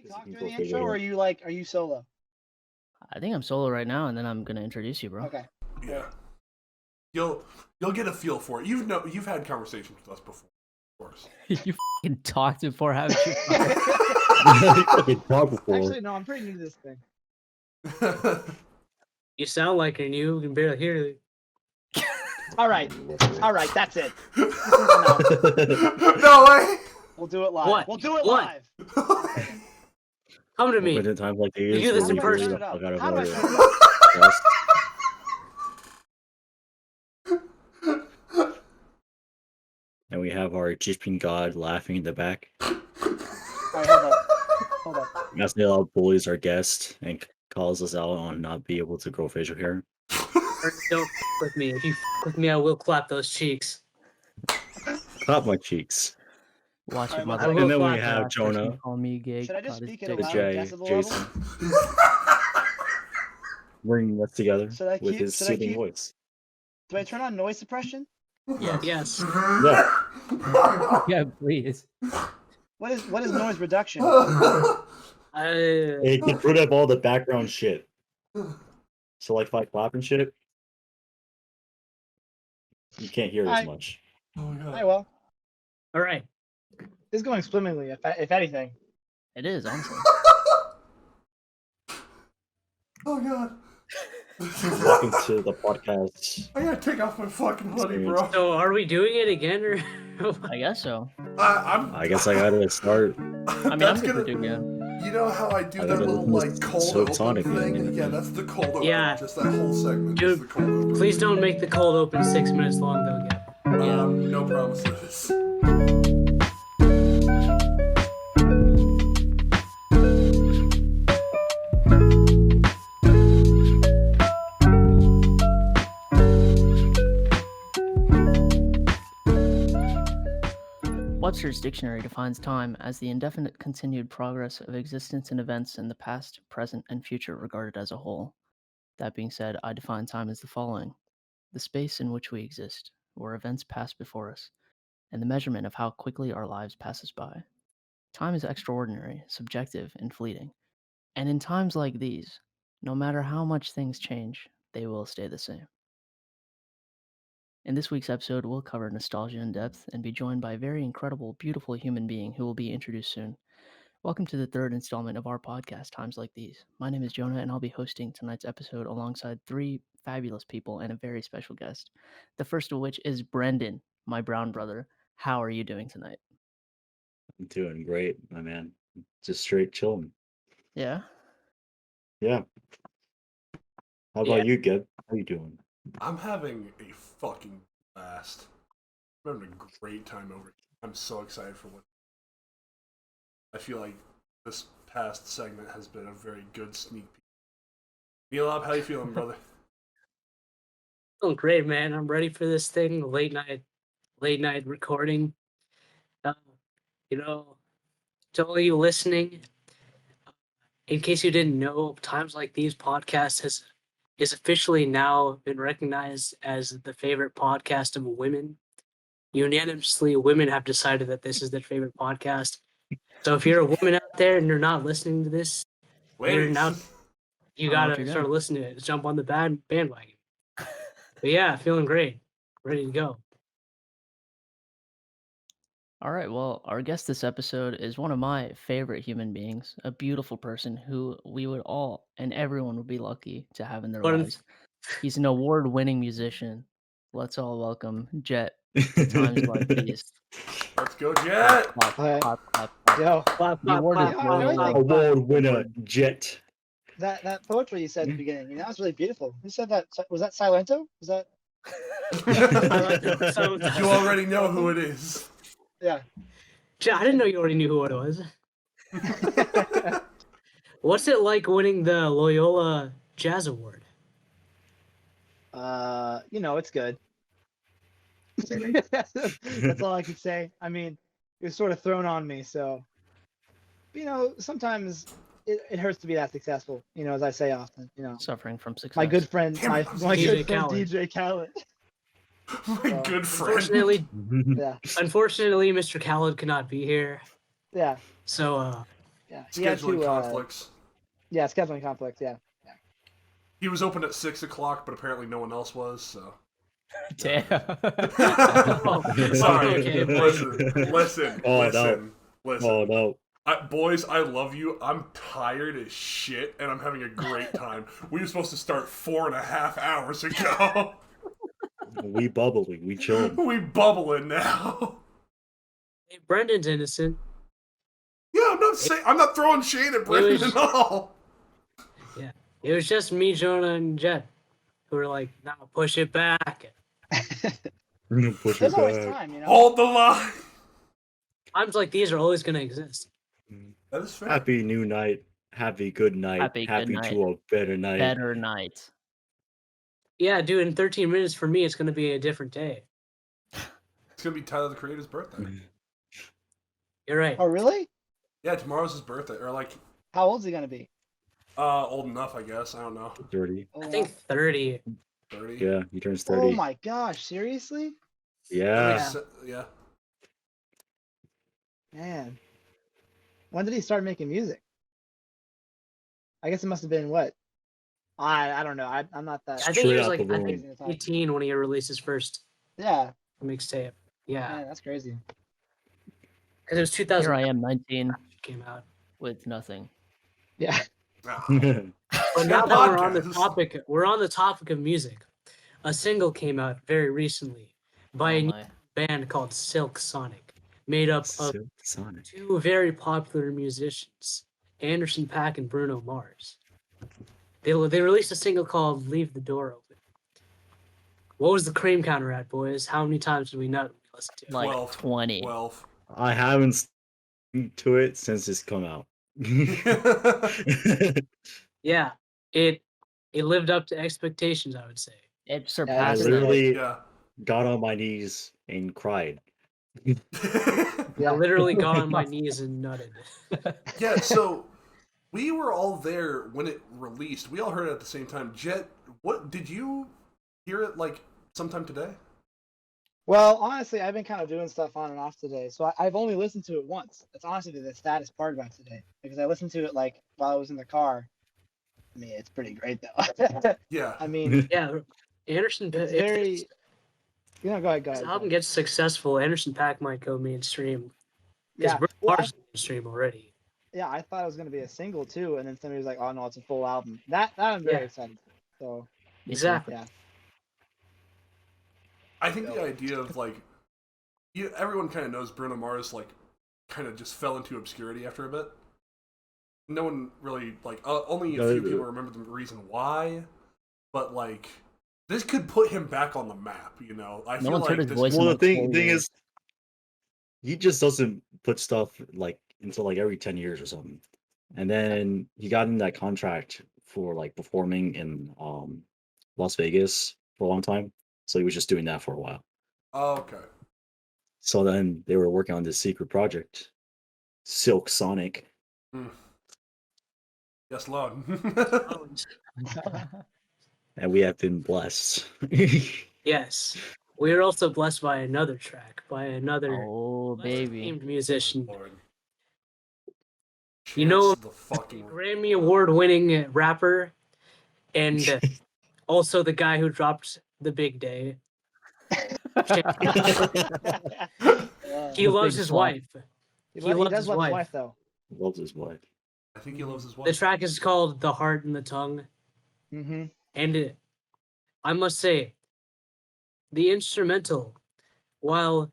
talk during the intro, or are you solo? I think I'm solo right now, and then I'm gonna introduce you, bro. Okay. Yeah. You'll get a feel for it. You've had conversations with us before, of course. You fucking talked before, haven't you? fucking talk before. Actually, no, I'm pretty new to this thing. You sound like you're new. You can barely hear it. All right, that's it. No way. We'll do it live. What? We'll do it What? live. Come to me. But in times like these, You do this where in we person. really fuck out of How do I order. turn it up? Yes. And we have our Egyptian god laughing in the back. All right, hold up. As they all bullies our guest and calls us out on not being able to grow facial hair. Don't f with me. If you f with me, I will clap those cheeks. Clap my cheeks. Watch it, Alright, mother. well, And then we Last have person Jonah, Call me gay. Should I just got his speak at a dick. the loud J, decibel Jason, level? bringing us together Should I with keep- his should I soothing keep- voice. Do I turn on noise suppression? Yes. Yeah. Yeah, please. What is noise reduction? It gets rid of all the background shit. So like if I clap and shit, you can't hear it as much. Oh my Hey, god. well, All right. this is going swimmingly, if anything. It is, honestly. Oh god. Welcome to the podcast. I gotta take off my fucking hoodie, bro. So are we doing it again, or? I guess so. I guess I gotta start. I mean, I'm That's good for gonna. doing it. You know how I do I that gotta little listen to like cold Soap open Sonic in a thing? minute. Yeah, that's the cold open. Yeah. Just that whole segment. Dude, is the cold open. Please don't make the cold open 6 minutes long, though. Yeah. No promises. Webster's dictionary defines time as the indefinite continued progress of existence and events in the past, present, and future regarded as a whole. That being said, I define time as the following: the space in which we exist, where events pass before us, and the measurement of how quickly our lives passes by. Time is extraordinary, subjective, and fleeting. And in times like these, no matter how much things change, they will stay the same. In this week's episode, we'll cover nostalgia in depth and be joined by a very incredible, beautiful human being who will be introduced soon. Welcome to the third installment of our podcast, Times Like These. My name is Jonah, and I'll be hosting tonight's episode alongside three fabulous people and a very special guest. The first of which is Brendan, my brown brother. How are you doing tonight? I'm doing great, my man. Just straight chilling. Yeah? Yeah. How about you, Gib? How you doing? I'm having a fucking blast. I'm having a great time over here. I'm so excited for what. I feel like this past segment has been a very good sneak peek. Elab, how you feeling, brother? Feeling great, man. I'm ready for this thing. Late night recording. You know, to all you listening, in case you didn't know, Times Like These podcast is officially now been recognized as the favorite podcast of women. Unanimously, women have decided that this is their favorite podcast. So if you're a woman out there and you're not listening to this, Ladies. you I don't know what gotta you're start doing. listening to it. Jump on the bandwagon. But yeah, feeling great. Ready to go. All right, well, our guest this episode is one of my favorite human beings, a beautiful person who we would all and everyone would be lucky to have in their What an- lives. He's an award-winning musician. Let's all welcome Jett to Times Like These. Let's go, Jett! Clap, Alright. clap, clap, clap. Yo, Clap, The clap, award clap, is clap, really clap. think- Award winner, Jett. that poetry you said at the beginning, that was really beautiful. Who said that? Was that Silento? Was that? You already know who it is. Yeah. Gee, I didn't know you already knew who it was. What's it like winning the Loyola Jazz Award? It's good. That's all I can say. I mean, it was sort of thrown on me, so sometimes it hurts to be that successful. As I say often. Suffering from success. My good friend, Damn my it, good friend Khaled. DJ Khaled. My good friend. Unfortunately, Yeah, unfortunately, Mr. Khaled could not be here. yeah. So Yeah, he had Scheduling to. conflicts. Yeah, scheduling conflicts. Yeah. He was open at 6 o'clock, but apparently no one else was. So. Damn. Sorry. Okay, Listen. Oh, no. Listen. Oh no. Boys, I love you. I'm tired as shit, and I'm having a great time. We were supposed to start 4.5 hours ago. We bubbling. We chilling. We bubbling now. Hey, Brendan's innocent. Yeah, I'm not throwing shade at Brendan was- at all. Yeah, it was just me, Jonah, and Jett who were like, "Nah, push it back." Push There's it always back. time, you know. Hold the line. Times like these are always gonna exist. That is fair. Happy new night. Happy good night. Happy good night. to a better night. Better night. Yeah, dude. In 13 minutes for me, it's gonna be a different day. It's gonna be Tyler the Creator's birthday. You're right. Oh, really? Yeah, tomorrow's his birthday, or like, How old's he gonna be? old enough, I guess. I don't know. 30. Oh, I think 30. 30. Yeah, he turns 30. Oh my gosh! Seriously? That Yeah. makes yeah. Man. When did he start making music? I guess it must have been what? I don't know. I'm not that. I think he Straight was out like the I womb. think 18 when he released his first Yeah. mixtape. Yeah, Man, that's crazy. because it was Here 2000. I am, 19, Came out. with nothing. Yeah. Ah. But now that we're on the topic of music. A single came out very recently by Oh a new my. band called Silk Sonic, made up of Sonic. two very popular musicians, Anderson .Paak and Bruno Mars. They released a single called "Leave the Door Open." What was the cream counter at, boys? How many times did we not listen to it? Like 12. 20. 12. I haven't listened to it since it's come out. Yeah, it lived up to expectations, I would say. It I surpassed pretty them. literally Yeah. got on my knees and cried. I Yeah. literally got on my knees and nutted. Yeah, so we were all there when it released. We all heard it at the same time. Jett, what did you hear it like sometime today? Well, honestly, I've been kind of doing stuff on and off today, so I've only listened to it once. That's honestly the saddest part about today, because I listened to it like while I was in the car. I mean, it's pretty great though. Yeah. I mean, Yeah, Anderson. it's very. Go ahead. If the album gets successful, Anderson .Paak might go mainstream. Because Yeah. Bruno Well, Mars is mainstream already. yeah, I thought it was gonna be a single too, and then somebody was like, "Oh no, it's a full album." That I'm very Yeah. excited for. So Exactly. yeah, I think the idea of like, everyone kind of knows Bruno Mars like kind of just fell into obscurity after a bit. No one really like only a few people remember the reason why, but like this could put him back on the map. You know, I feel one's like heard his this. voice. Well, the like 4 thing years. is, he just doesn't put stuff like until like every 10 years or something. And then he got in that contract for like performing in Las Vegas for a long time. So he was just doing that for a while. Oh, okay. So then they were working on this secret project, Silk Sonic. Yes, Lord. And we have been blessed. Yes. We are also blessed by another track, by another Oh, baby. named musician. Lord. You know- Chance the fucking Grammy award-winning rapper, and also the guy who dropped The Big Day. He The loves big his flop. wife. he loves does his love his wife. wife though. Loves his wife. I think he loves his The wife. track is called The Heart and the Tongue. Mm-hmm. And I must say, the instrumental, while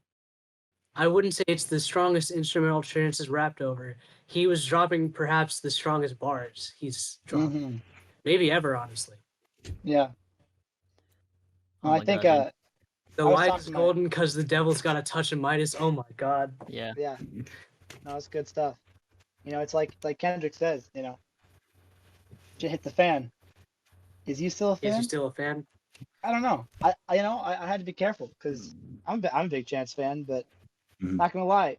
I wouldn't say it's the strongest instrumental Chance rapped over, he was dropping perhaps the strongest bars he's dropped. Mm-hmm. Maybe ever, honestly. Yeah. Oh Well, I my think God, dude. The I was light talking is to my- golden because the devil's got a touch of Midas. Oh my God. Yeah. yeah. No, it's good stuff. You know, it's like Kendrick says. You know, shit hit the fan. Is you still a fan? Is you still a fan? I don't know. I had to be careful because I'm a big Chance fan, but Mhm. not gonna lie.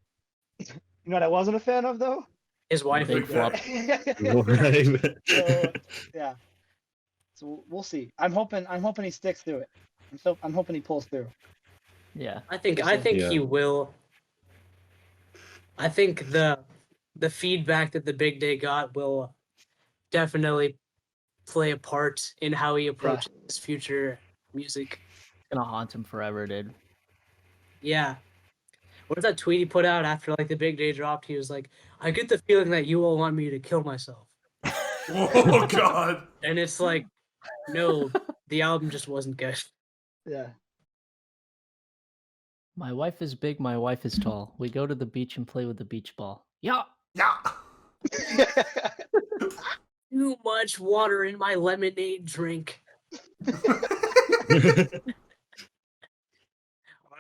You know what I wasn't a fan of though? His wife. Big flop. So, yeah. So we'll see. I'm hoping he sticks through it. I'm hoping he pulls through. Yeah. I think Yeah. he will. I think the the feedback that the Big Day got will definitely play a part in how he approaches his future music. It's gonna haunt him forever, dude. Yeah. What was that tweet he put out after like the Big Day dropped? He was like, "I get the feeling that you all want me to kill myself," Oh God. and it's like, no, the album just wasn't good. Yeah. My wife is big, my wife is tall. We go to the beach and play with the beach ball. Yeah. Yeah. Too much water in my lemonade drink. What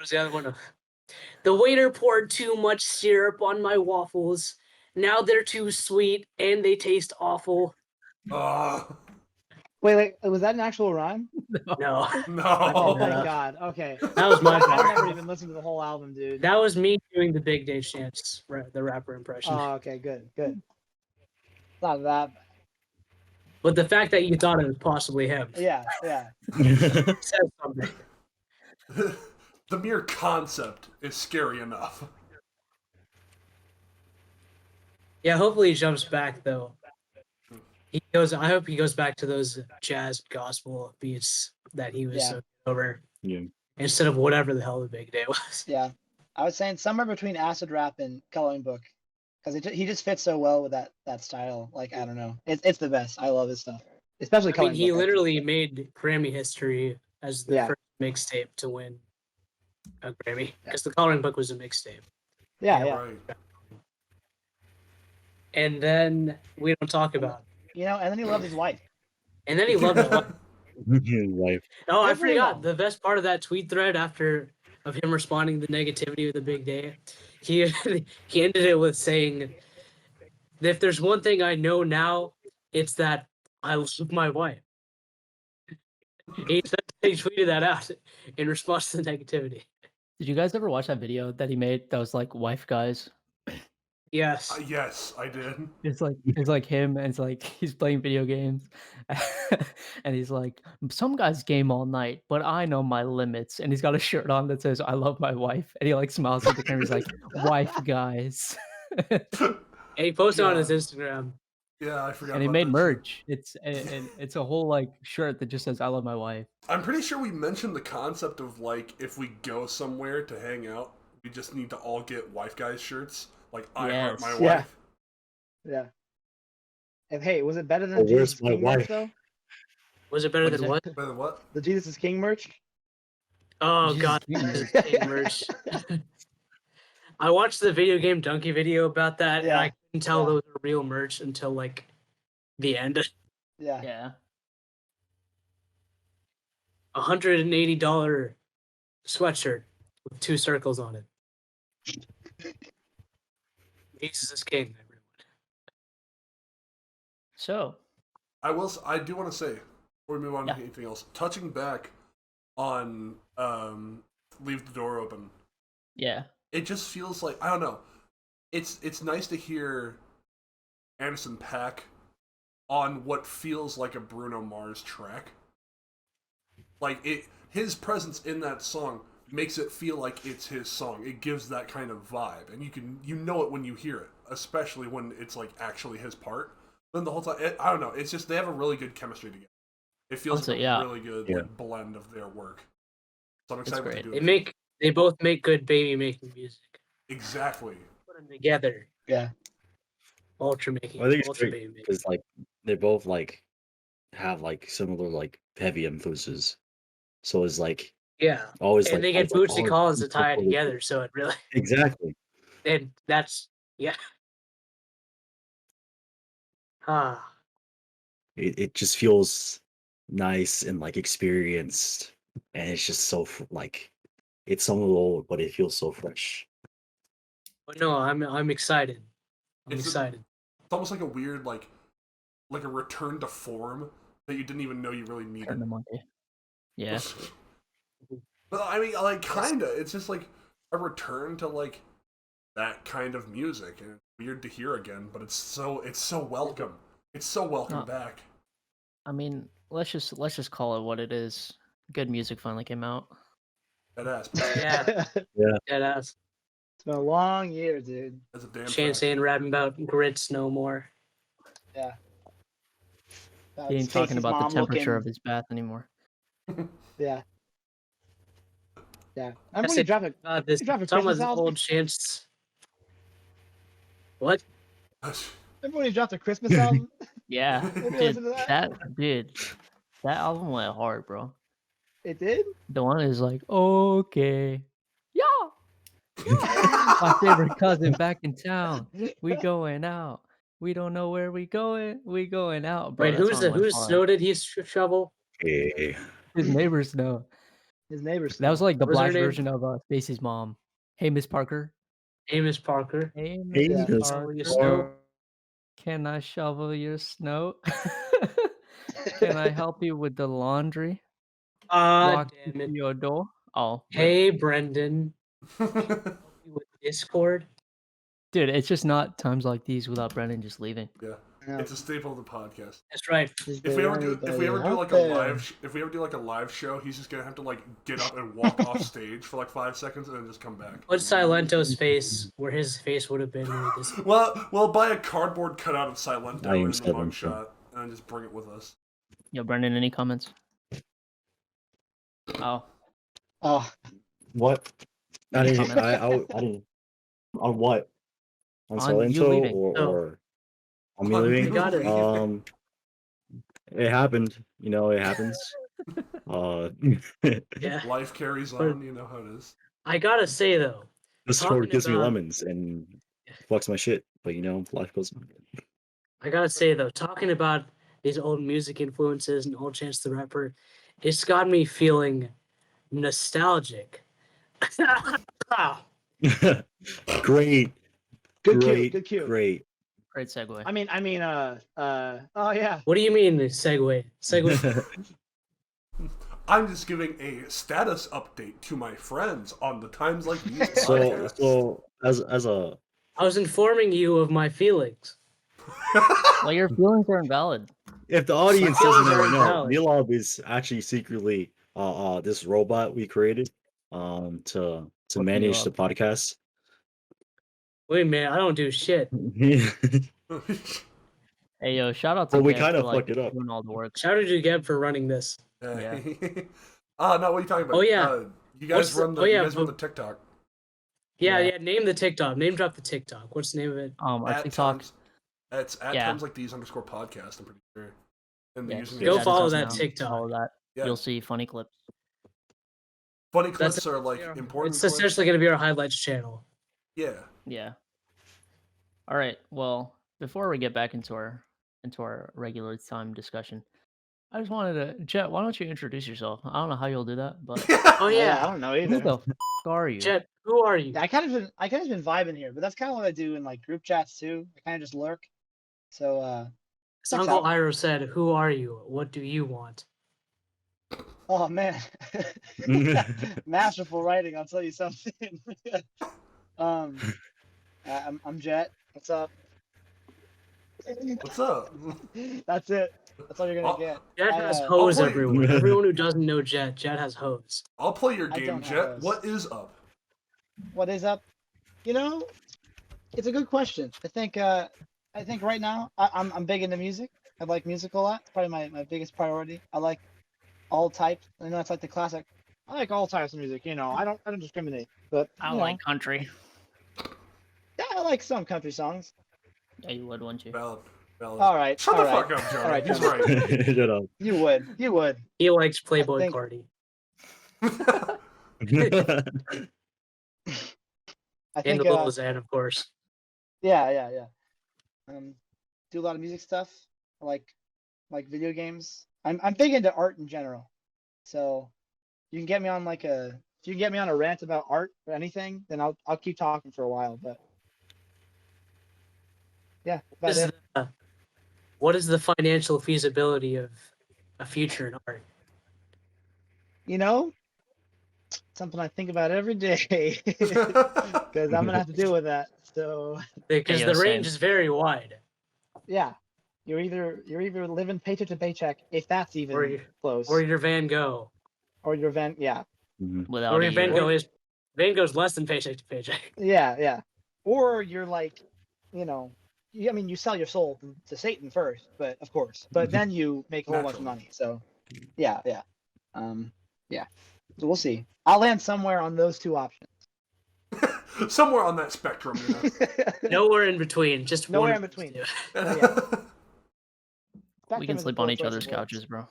was the other one? The waiter poured too much syrup on my waffles. Now they're too sweet and they taste awful. Wait, was that an actual rhyme? No, Oh, No. thank God. Okay. that was my I've bad. never even listened to the whole album, dude. That was me doing the Big Day chants, the rapper impression. Oh, okay, good. Not that bad. But the fact that you thought it was possibly him Yeah. says something. The mere concept is scary enough. Yeah, hopefully he jumps back though. I hope he goes back to those jazz gospel beats that he was so over. Yeah. Instead of whatever the hell the Big Day was. Yeah. I was saying somewhere between acid rap and coloring book, because he just fits so well with that style. Like, I don't know, it's the best. I love his stuff, especially I coloring mean, he book. literally made Grammy history as the first mixtape to win a Grammy, because the coloring book was a mixtape. Yeah. Right. And then we don't talk about it. And then he loved his wife. And then he loved his wife. Wife. Oh, I Good for him. forgot. The best part of that tweet thread of him responding to the negativity of the Big Day, he ended it with saying, "If there's one thing I know now, it's that I love my wife." He tweeted that out in response to the negativity. Did you guys ever watch that video that he made that was like wife guys? Yes. Yes, I did. It's like him, and it's like he's playing video games, and he's like, some guys game all night, but I know my limits. And he's got a shirt on that says "I love my wife," and he like smiles at the camera. He's like, "Wife guys." And he posted on his Yeah. Instagram. Yeah, I forgot. And he about made that merch. It's a whole like shirt that just says "I love my wife." shit. I'm pretty sure we mentioned the concept of like if we go somewhere to hang out, we just need to all get wife guys shirts. Like I heart my Yes. Yeah. wife. Yeah. And hey, was it better than Oh, the where's Jesus my King merch wife? though? Was it better What'd than you what? Better than what? The Jesus is King merch? Oh Jesus God, King Jesus King merch. I watched the video game Donkey video about that, and I couldn't tell those were real merch until like the end. Yeah. Yeah. $180 sweatshirt with 2 circles on it. Jesus is king, everyone. So I do want to say before we move on Yeah. to anything else, touching back on leave the door open. yeah, It just feels like I don't know. It's nice to hear Anderson .Paak on what feels like a Bruno Mars track. Like his presence in that song makes it feel like it's his song. It gives that kind of vibe, and you know it when you hear it, especially when it's like actually his part. Then the whole time, I don't know. It's just they have a really good chemistry together. It feels Honestly, like a yeah. really good like blend of their work. So I'm It's excited what great. they do. They both make good baby making music. Exactly. Put them together. Yeah. I Ultra think it's ultra great baby making. because like they both like have like similar like heavy influences. So it's like Yeah. always And like they get I was Bootsy like, Collins to tie it totally- together, so it really Exactly. and that's It just feels nice and like experienced, and it's just so like it's somewhat old, but it feels so fresh. But no, I'm excited. I'm It's excited. It's almost like a weird like a return to form that you didn't even know you really needed. turn the monkey. Yeah. But I mean, like, kinda. It's just like a return to like that kind of music, and it's weird to hear again. But it's so welcome. It's so welcome back. I mean, let's just call it what it is. Good music finally came out. That ass. Yeah. Yeah. Deadass. been a long year, dude. That's a damn Chance fact. ain't rapping about grits no more. Yeah. He ain't talking Stacy's about the mom temperature looking. of his bath anymore. Yeah. Yeah. I Remember when said, you dropped a God, this dropped a talking Christmas about this album? old Chance. What? Remember when you dropped a Christmas album? Yeah, Maybe dude, listen to that. that album went hard, bro. It did? The one is like, okay, yeah, my favorite cousin back in town. We going out. We don't know where we going. We going out, bro. Wait, That song went whose hard. snow did he shovel? Hey. His neighbors know. His neighbors. That was like the What was her black name? version of Stacy's mom. Hey, Miss Parker. Amos Parker. Hey, Hey, Miss Miss Shovel your Parker. snow. Can I shovel your snow? Can I help you with the laundry? Walk you Damn to it. your door? Oh, Hey, Brendan. Help you with Discord. dude, it's just not times like these without Brendan just leaving. Yeah, No. it's a staple of the podcast. That's right. Is If we there ever do anybody out like there? if we ever do like a live show, he's just gonna have to like get up and walk off stage for like 5 seconds and then just come back. Put Silento's face where his face would have been when he dis- Well, buy a cardboard cutout of Silento I am in the Silento. mugshot and then just bring it with us. Yo, Brendan, any comments? Oh, Oh, What? I Any didn't. comments? I didn't. On what? On On you Silento leaving. or on me On leaving? you got it. leaving. It happened. You know, it happens. Yeah. Life carries on, you know how it is. I gotta say though, The store Talking gives me about- lemons and fucks my shit, but you know, life goes on. talking about these old music influences and old Chance the Rapper, it's got me feeling nostalgic. Great, good great, cue. Good cue. great. Great segue. Oh yeah. What do you mean segue? Segue. I'm just giving a status update to my friends on the times like these So, podcasts. so as a I was informing you of my feelings. Well, your feelings are invalid. if the audience feelings doesn't are already know, invalid. Milab is actually secretly this robot we created to What's manage the Milab? podcast. Wait a minute, I don't do shit. Hey, yo, shout out to Well, we Gab kinda for, like, fucked it up. doing all the work. Shout out to Gab for running this. Yeah. Oh no, what are you talking about? Oh, yeah. You guys What's the- run the oh, yeah, you guys run the but- TikTok. Yeah, Yeah. yeah. Name the TikTok. Name drop the TikTok. What's the name of it? Our At TikTok. times, it's at Yeah. times like these _podcast. I'm pretty sure. And they're Yeah, using so Go the- that is follow us that now. TikTok. Follow that. Yeah. You'll see funny clips. Funny That's clips are like important. It's clips. essentially going to be our highlights channel. Yeah. Yeah. All right. Well, before we get back into our regular time discussion, I just wanted to, Jett, why don't you introduce yourself? I don't know how you'll do that, but Oh I yeah, don't know who either. the f- are you? Jett, who are you? I kind of been vibing here, but that's kind of what I do in like group chats too. I kind of just lurk. So As checks Uncle out. Iro said, "Who are you? What do you want?" Oh man, masterful writing. I'll tell you something. I'm Jett. What's up? What's up? That's it. That's all you're gonna Oh, get. Jett I, has uh, hoes play- everywhere. Everyone who doesn't know Jett has hoes. I'll play your I game, don't have Jett. those. What is up? What is up? You know, it's a good question. I think right now I'm big into music. I like music a lot. It's probably my biggest priority. I like all types. I know it's like the classic. I like all types of music. You know, I don't discriminate. But I you know, like country. yeah, I like some country songs. Yeah, you would, wouldn't you? Valid. All right. Shut all the right. fuck up, Johnny. All right, He's Johnny. right. Shut up. You would. He likes Playboy think- Cardi. I And think. the Lil Xan, of course. Yeah. Do a lot of music stuff. I like video games. I'm big into art in general. So you can get me on if you can get me on a rant about art or anything, then I'll keep talking for a while. But yeah, about it. What is the financial feasibility of a future in art? You know, something I think about every day because I'm gonna have to deal with that. So Because Yeah, the range same. is very wide. yeah, you're either living paycheck to paycheck, if that's even Or you- close, Or your Van Gogh. or your event. Yeah, Mhm. Without Or a your Van year. Gogh is Van goes less than paycheck to paycheck. Yeah. Or you're like, you sell your soul to Satan first, but of course, but then you make a whole bunch of Naturally. money. So, yeah. Yeah. So we'll see. I'll land somewhere on those two options. Somewhere on that spectrum, Nowhere in between, just Nowhere one in between. you Yeah. know. We can Spectrum is sleep both on each ways other's it works. couches, bro.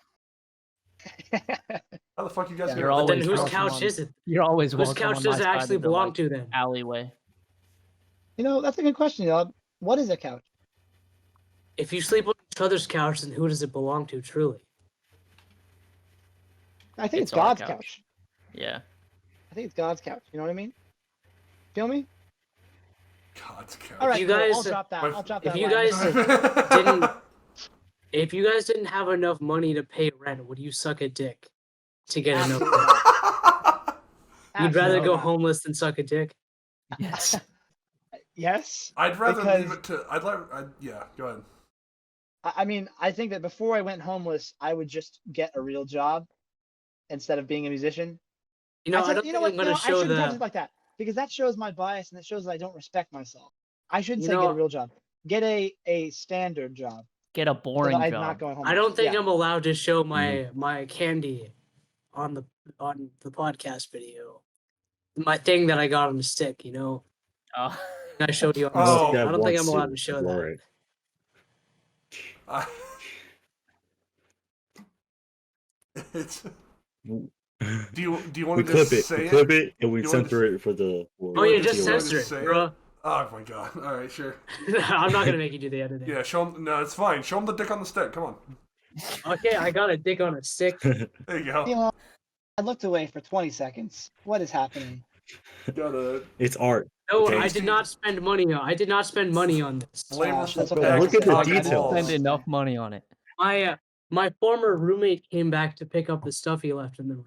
How the fuck you guys Yeah. You're get But then always whose welcome couch on- is it? You're always Whose welcome couch on does my it side actually of the, belong like, to then? alleyway. That's a good question, y'all. What is a couch? If you sleep on each other's couch, then who does it belong to, truly? I think it's It's our God's couch. couch. Yeah. I think it's God's couch. You know what I mean? Feel me? God's couch. All right, you cool. guys- I'll drop that. I'll drop if that you line. guys didn't- If you guys didn't have enough money to pay rent, would you suck a dick to get enough? Absolutely not. You'd rather Absolutely go not. homeless than suck a dick? Yes. Yes. I'd rather Because- leave it to. Yeah, go ahead. I mean, I think that before I went homeless, I would just get a real job instead of being a musician. You know, I said, don't you think know I'm what? going to I show shouldn't preface it the. like that because that shows my bias and it shows that I don't respect myself. I should You say get know- a real job. Get a standard job. Get a So boring that I'm job. not going homeless. I don't think Yeah. I'm allowed to show my candy on the podcast video. My thing that I got on the stick, you know, Oh. I showed you on the Oh. stick. That I don't think I'm wants allowed to to show that. blur it. It's. We Do you want to clip just it. say We clip it and we You wanna censor it for the. Oh yeah, just You wanna censor say it, it? bro. Oh my god! All right, sure. I'm not gonna make you do the editing. Yeah, show him. No, it's fine. Show him the dick on the stick. Come on. Okay, I got a dick on a stick. There you go. Elon, I looked away for 20 seconds. What is happening? Gotta It's art. No, Okay. I did not spend money on. I did not spend money on this. flavorful that's okay. pack Look of at the cock and details. balls. Spend enough money on it. My former roommate came back to pick up the stuff he left in the room.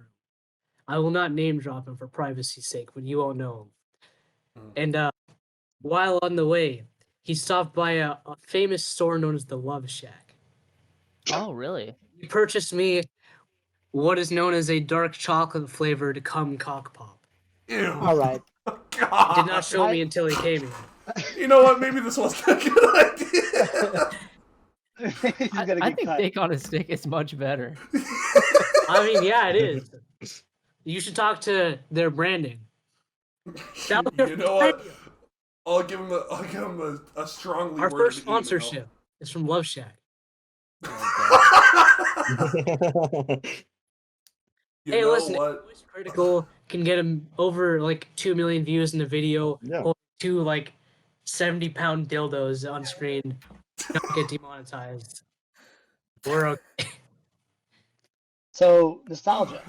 I will not name drop him for privacy's sake, but you all know him. Mm. And while on the way, he stopped by a famous store known as the Love Shack. Oh, really? He purchased me what is known as a dark chocolate flavored cum cock pop. Ew. All right. God. He did not show me until he came here. You know what? Maybe this wasn't a good idea. He's gonna I get think cut. dick on a stick is much better. I mean, yeah, it is. You should talk to their branding. That was You know what? I'll give him a strongly Our worded first sponsorship is from Love Shack. email. You Hey, know listen, what? Voice Critical can get him over like 2 million views in the video. Yeah. Or 2 like 70-pound dildos on screen. Don't get demonetized. We're okay. So nostalgia.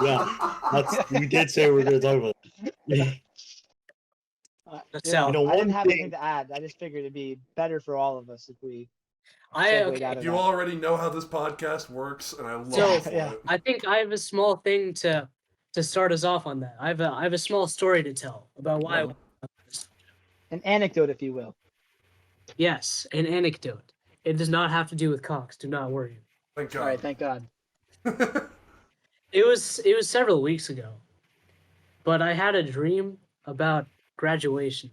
Yeah, we did say we were going to talk about it. That's You know, out. You know, I didn't one have thing- anything to add. I just figured it'd be better for all of us if we I segued okay. out of You that. already know how this podcast works, and I love So- it for Yeah. it. I think I have a small thing to start us off on that. I have a small story to tell about why. Yeah. An anecdote, if you will. Yes, an anecdote. It does not have to do with cocks. Do not worry. Thank All right, God. thank God. It was several weeks ago, but I had a dream about graduation,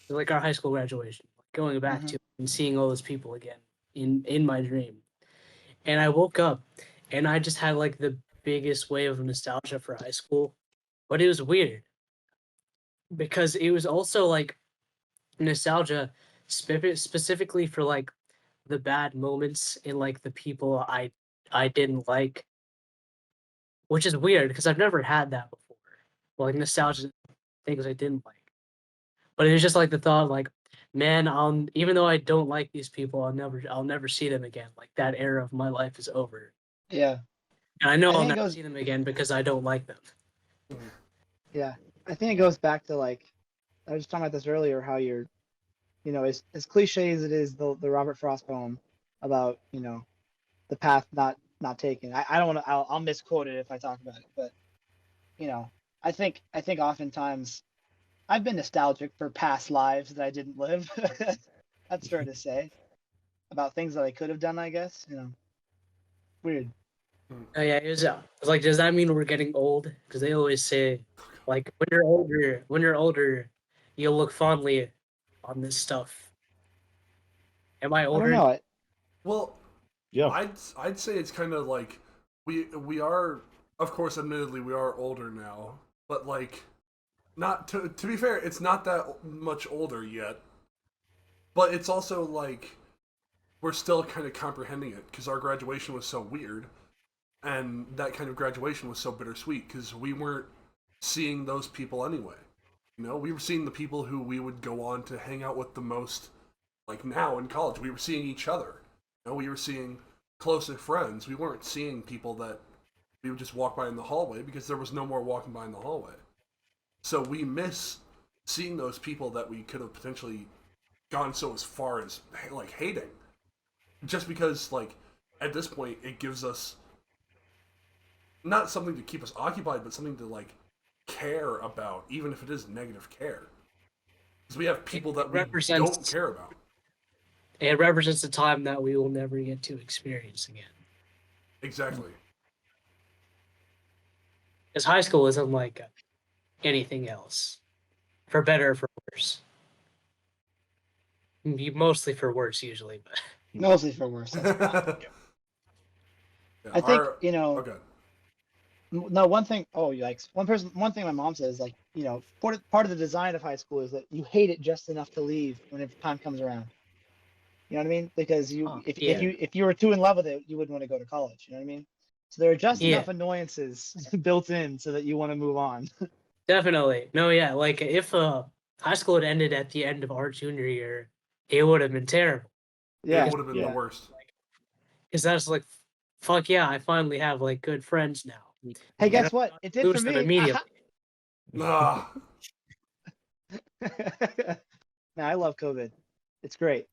like our high school graduation, going back Mhm. to and seeing all those people again in my dream. And I woke up, and I just had like the biggest wave of nostalgia for high school, but it was weird because it was also like nostalgia specifically for like the bad moments and like the people I didn't like, which is weird because I've never had that before. Like nostalgia things I didn't like. But it was just like the thought like, man, even though I don't like these people, I'll never see them again. Like that era of my life is over. Yeah, And I know I I'll think it never goes- see them again because I don't like them. yeah. I think it goes back to like I was talking about this earlier. How you're, as cliche as it is, the Robert Frost poem about the path not taken. I don't want to. I'll misquote it if I talk about it, but I think oftentimes I've been nostalgic for past lives that I didn't live. That's fair to say about things that I could have done. I guess weird. Oh yeah, it was like, does that mean we're getting old? Because they always say, like, when you're older, you'll look fondly on this stuff. Am I I don't older? know. Well, Yeah. I'd say it's kind of like we are, of course, admittedly we are older now, but like not to be fair, it's not that much older yet. But it's also like we're still kind of comprehending it because our graduation was so weird, and that kind of graduation was so bittersweet because we weren't seeing those people anyway. You know, we were seeing the people who we would go on to hang out with the most. Like now in college, we were seeing each other. You know, we were seeing closer friends. We weren't seeing people that we would just walk by in the hallway because there was no more walking by in the hallway. So we miss seeing those people that we could have potentially gone so as far as like hating, just because like at this point it gives us not something to keep us occupied, but something to like care about, even if it is negative care, because we have people that we don't care about. It represents a time that we will never get to experience again. Exactly. Because high school isn't like anything else, for better or for worse. Mostly for worse, usually, but Mostly for worse. That's fine. Yeah, I think okay. No, one thing. Oh, yikes! One thing my mom says, like, part of the design of high school is that you hate it just enough to leave when time comes around. You know what I mean? Because if you were too in love with it, you wouldn't want to go to college. You know what I mean? So there are just enough annoyances built in so that you want to move on. Definitely. No, yeah. Like if high school had ended at the end of our junior year, it would have been terrible. Yeah, it would have been the worst. Because that's like, fuck yeah, I finally have like good friends now. Hey, guess what? It did for Lose them me. immediately. Ah. No, I love COVID. It's great.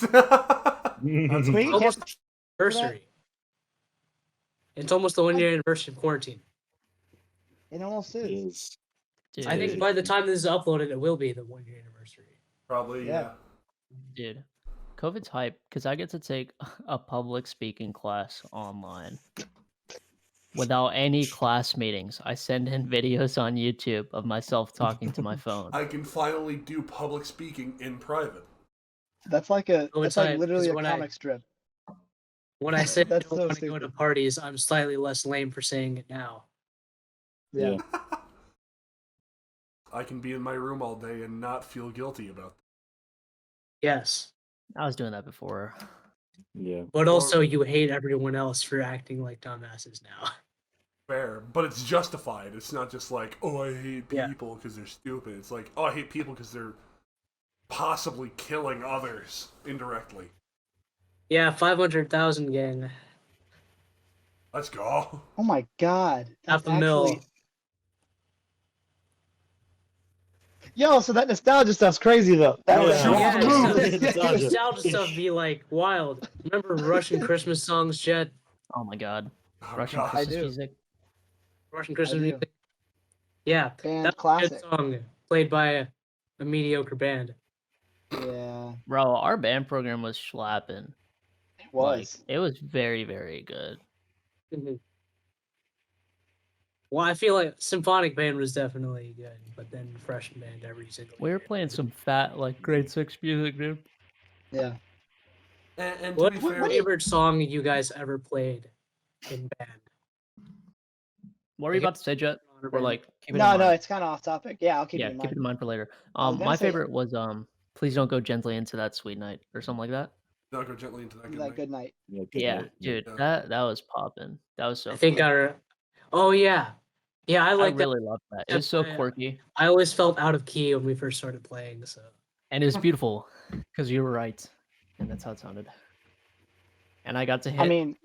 That's Wait, Almost anniversary. It's almost the 1 year anniversary of quarantine. It almost is. Dude, I think by the time this is uploaded, it will be the 1 year anniversary. Probably, yeah. Dude, COVID's hype because I get to take a public speaking class online without any class meetings. I send in videos on YouTube of myself talking to my phone. I can finally do public speaking in private. That's like literally a comic strip. When I say I That's don't so want to go to stupid. parties, I'm slightly less lame for saying it now. Yeah. I can be in my room all day and not feel guilty about it. Yes. I was doing that before. Yeah. But also, you hate everyone else for acting like dumbasses now. Fair, but it's justified. It's not just like, oh, I hate people because they're stupid. It's like, oh, I hate people because they're possibly killing others indirectly. Yeah, 500,000 gang. Let's go. Oh my god. Half a mil. Yo, so that nostalgia stuff's crazy though. Nostalgia stuff be like wild. Remember Russian Christmas songs, Jett? Oh my god. Oh, Russian God. Christmas music. Russian Christmas music. Yeah, band that's classic. a good song played by a mediocre band. Yeah. Bro, our band program was slapping. It was. Like, it was very, very good. Well, I feel like symphonic band was definitely good, but then freshman band every single We were playing some fat, like, grade 6 music, dude. Yeah. And What's to be your fair, favorite song you guys ever played in band? What were you about to say, Jett? Or like, keep it in No, mind. it's kind of off topic. Yeah, I'll keep it in mind. Keep it in mind for later. was gonna My say- favorite was Please Don't Go Gently Into That Sweet Night or something like that. don't go gently into that good That night. good night. Yeah, dude, that was popping. That was so. I think Oh yeah, yeah. I like. I really loved that. It was so quirky. I always felt out of key when we first started playing. So. And it was beautiful because you were right, and that's how it sounded. And I got to hit. I mean,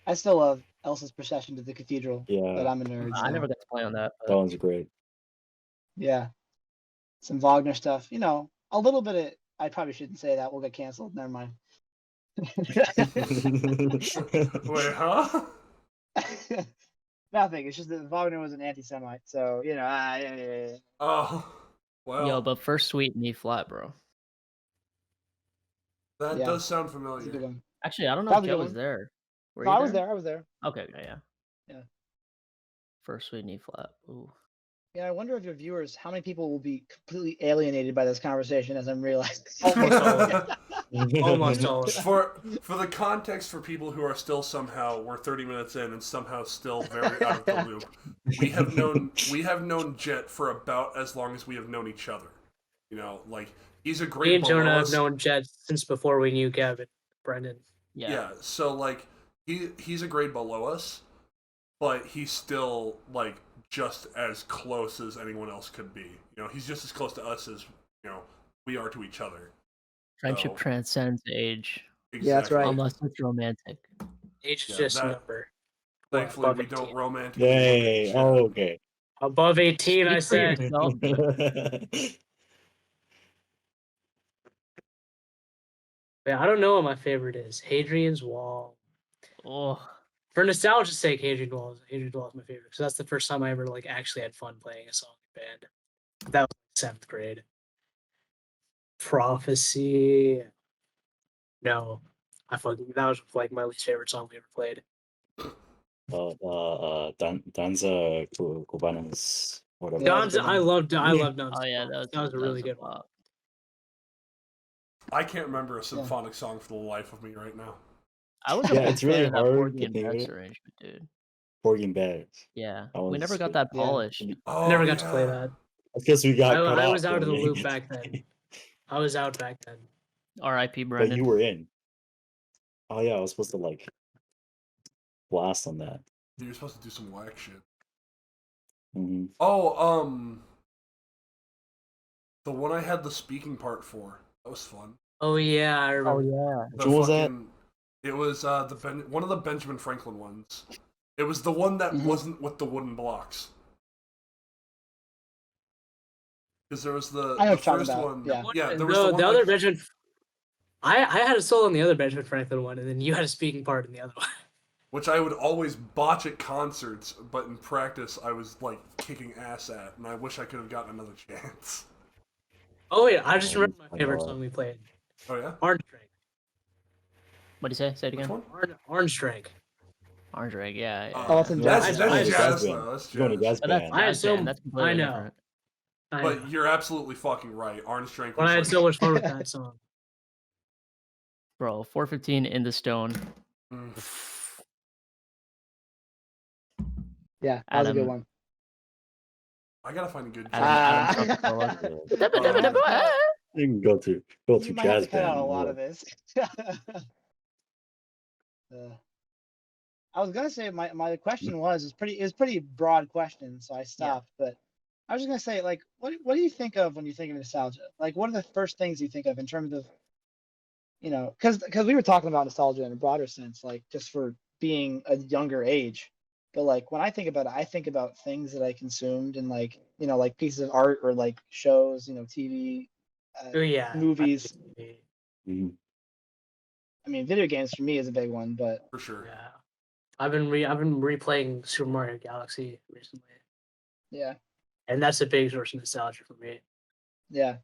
I still love Elsa's Procession to the Cathedral. Yeah. But I'm a nerd. I never got to play on that. That one's great. Yeah. Some Wagner stuff. You know, a little bit of. I probably shouldn't say that. We'll get canceled. Never mind. Wait, huh? Nothing. It's just that Wagner was an anti-Semite, so yeah. Oh, well. Yo, but first Suite in E flat, bro. That does sound familiar. Actually, I don't know That if was a Jett good was one. there. Were No, you I was there? there. I was there. Okay, yeah. Yeah. First suite and E flat. Ooh. Yeah, I wonder if your viewers, how many people will be completely alienated by this conversation, as I'm realizing. Almost all of them. Almost all of them. For the context for people who are still somehow we're 30 minutes in and somehow still very out of the loop, we have known Jett for about as long as we have known each other. You know, like he's a Me grade and below Jonah have us. known Jett since before we knew Gavin, Brendan. Yeah. So like he's a grade below us, but he's still like just as close as anyone else could be. You know, he's just as close to us as we are to each other. Friendship So, transcends age, Yeah, that's right. unless it's romantic. Age is Yeah, just a that- number. Thankfully, Above we don't 18. romantically look at Yay! Jett. Oh, okay. Above 18, I Speak for said. yourself. Yeah, I don't know what my favorite is. Hadrian's Wall. Oh, For nostalgia's sake, Hadrian's Wall is my favorite because that's the first time I ever like actually had fun playing a song in band. That was 7th grade. Prophecy. No, that was like my least favorite song we ever played. Danza Cubanas, whatever. Yeah, Don's. that's a good I one. loved Don's. oh yeah, that was a really good one. flop. I can't remember a symphonic song for the life of me right now. I was a Yeah, big it's really fan of that hard Porgy to and think of Bess it. arrangement, dude. Porgy and Bess. Yeah, That we never was got good. that Yeah. polished. Oh, I never got to play that. That's because we got cut I off. was out of the going loop in. back then. I was out back then. R.I.P. But Brendan. you were in. Oh yeah, I was supposed to like blast on that. You're supposed to do some whack shit. Mm-hmm. Oh, the one I had the speaking part for. That was fun. Oh yeah, I remember. yeah. The Which one was that? fucking- It was one of the Benjamin Franklin ones. It was the one that Mhm. wasn't with the wooden blocks. Because there was I know the what you're talking first about, one. yeah. Yeah, there was the one the other like- Benjamin. I had a solo on the other Benjamin Franklin one, and then you had a speaking part in the other one. which I would always botch at concerts, but in practice I was like kicking ass at, and I wish I could have gotten another chance. Oh wait, I just Oh, remember my I favorite know. song we played. Oh yeah? Orange Drink. What'd you say? Say it Which again. one? Orange Drink. Orange Rag. Yeah. Oh, Oh, it's in That's jazz. jazz jazz though. band. That's You're going to jazz. jazz But that's band. I had jazz so- band. That's completely I know. different. But you're absolutely fucking right. Orange Drink But was I had like, so much fun with that song. Bro, 415 in the stone. mm. Yeah, that was a good Adam- one. I gotta find a good Adam jazz. Adam Ah. Trumpet. You can go to You might have jazz to cut out band. a lot of this. I was gonna say my question was pretty broad question, so I stopped. But I was just gonna say, like, what do you think of when you think of nostalgia? Like, what are the first things you think of in terms of, because we were talking about nostalgia in a broader sense, like just for being a younger age. But like when I think about it, I think about things that I consumed and like like pieces of art or like shows, TV, Oh yeah. movies. Mhm. I mean, video games for me is a big one, but For sure. Yeah. I've been replaying Super Mario Galaxy recently, yeah. and that's a big source of nostalgia for me. Yeah.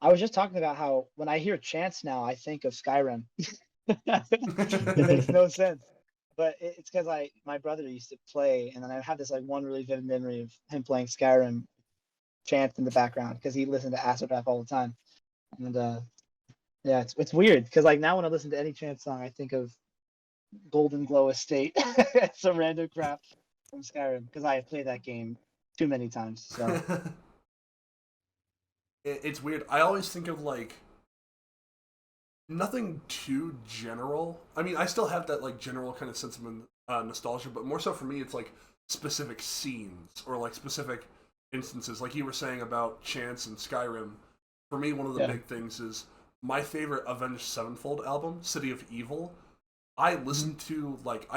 I was just talking about how when I hear chants now, I think of Skyrim. It makes no sense. But it's because my brother used to play, and then I have this like one really vivid memory of him playing Skyrim chants in the background because he listened to Acid Rap all the time. And yeah, it's weird because like now when I listen to any chant song, I think of Golden Glow Estate. Some random crap from Skyrim because I have played that game too many times. So It's weird. I always think of like nothing too general. I mean, I still have that like general kind of sense of nostalgia, but more so for me, it's like specific scenes or like specific instances. Like you were saying about Chance and Skyrim. For me, one of the big things is my favorite Avenged Sevenfold album, City of Evil. I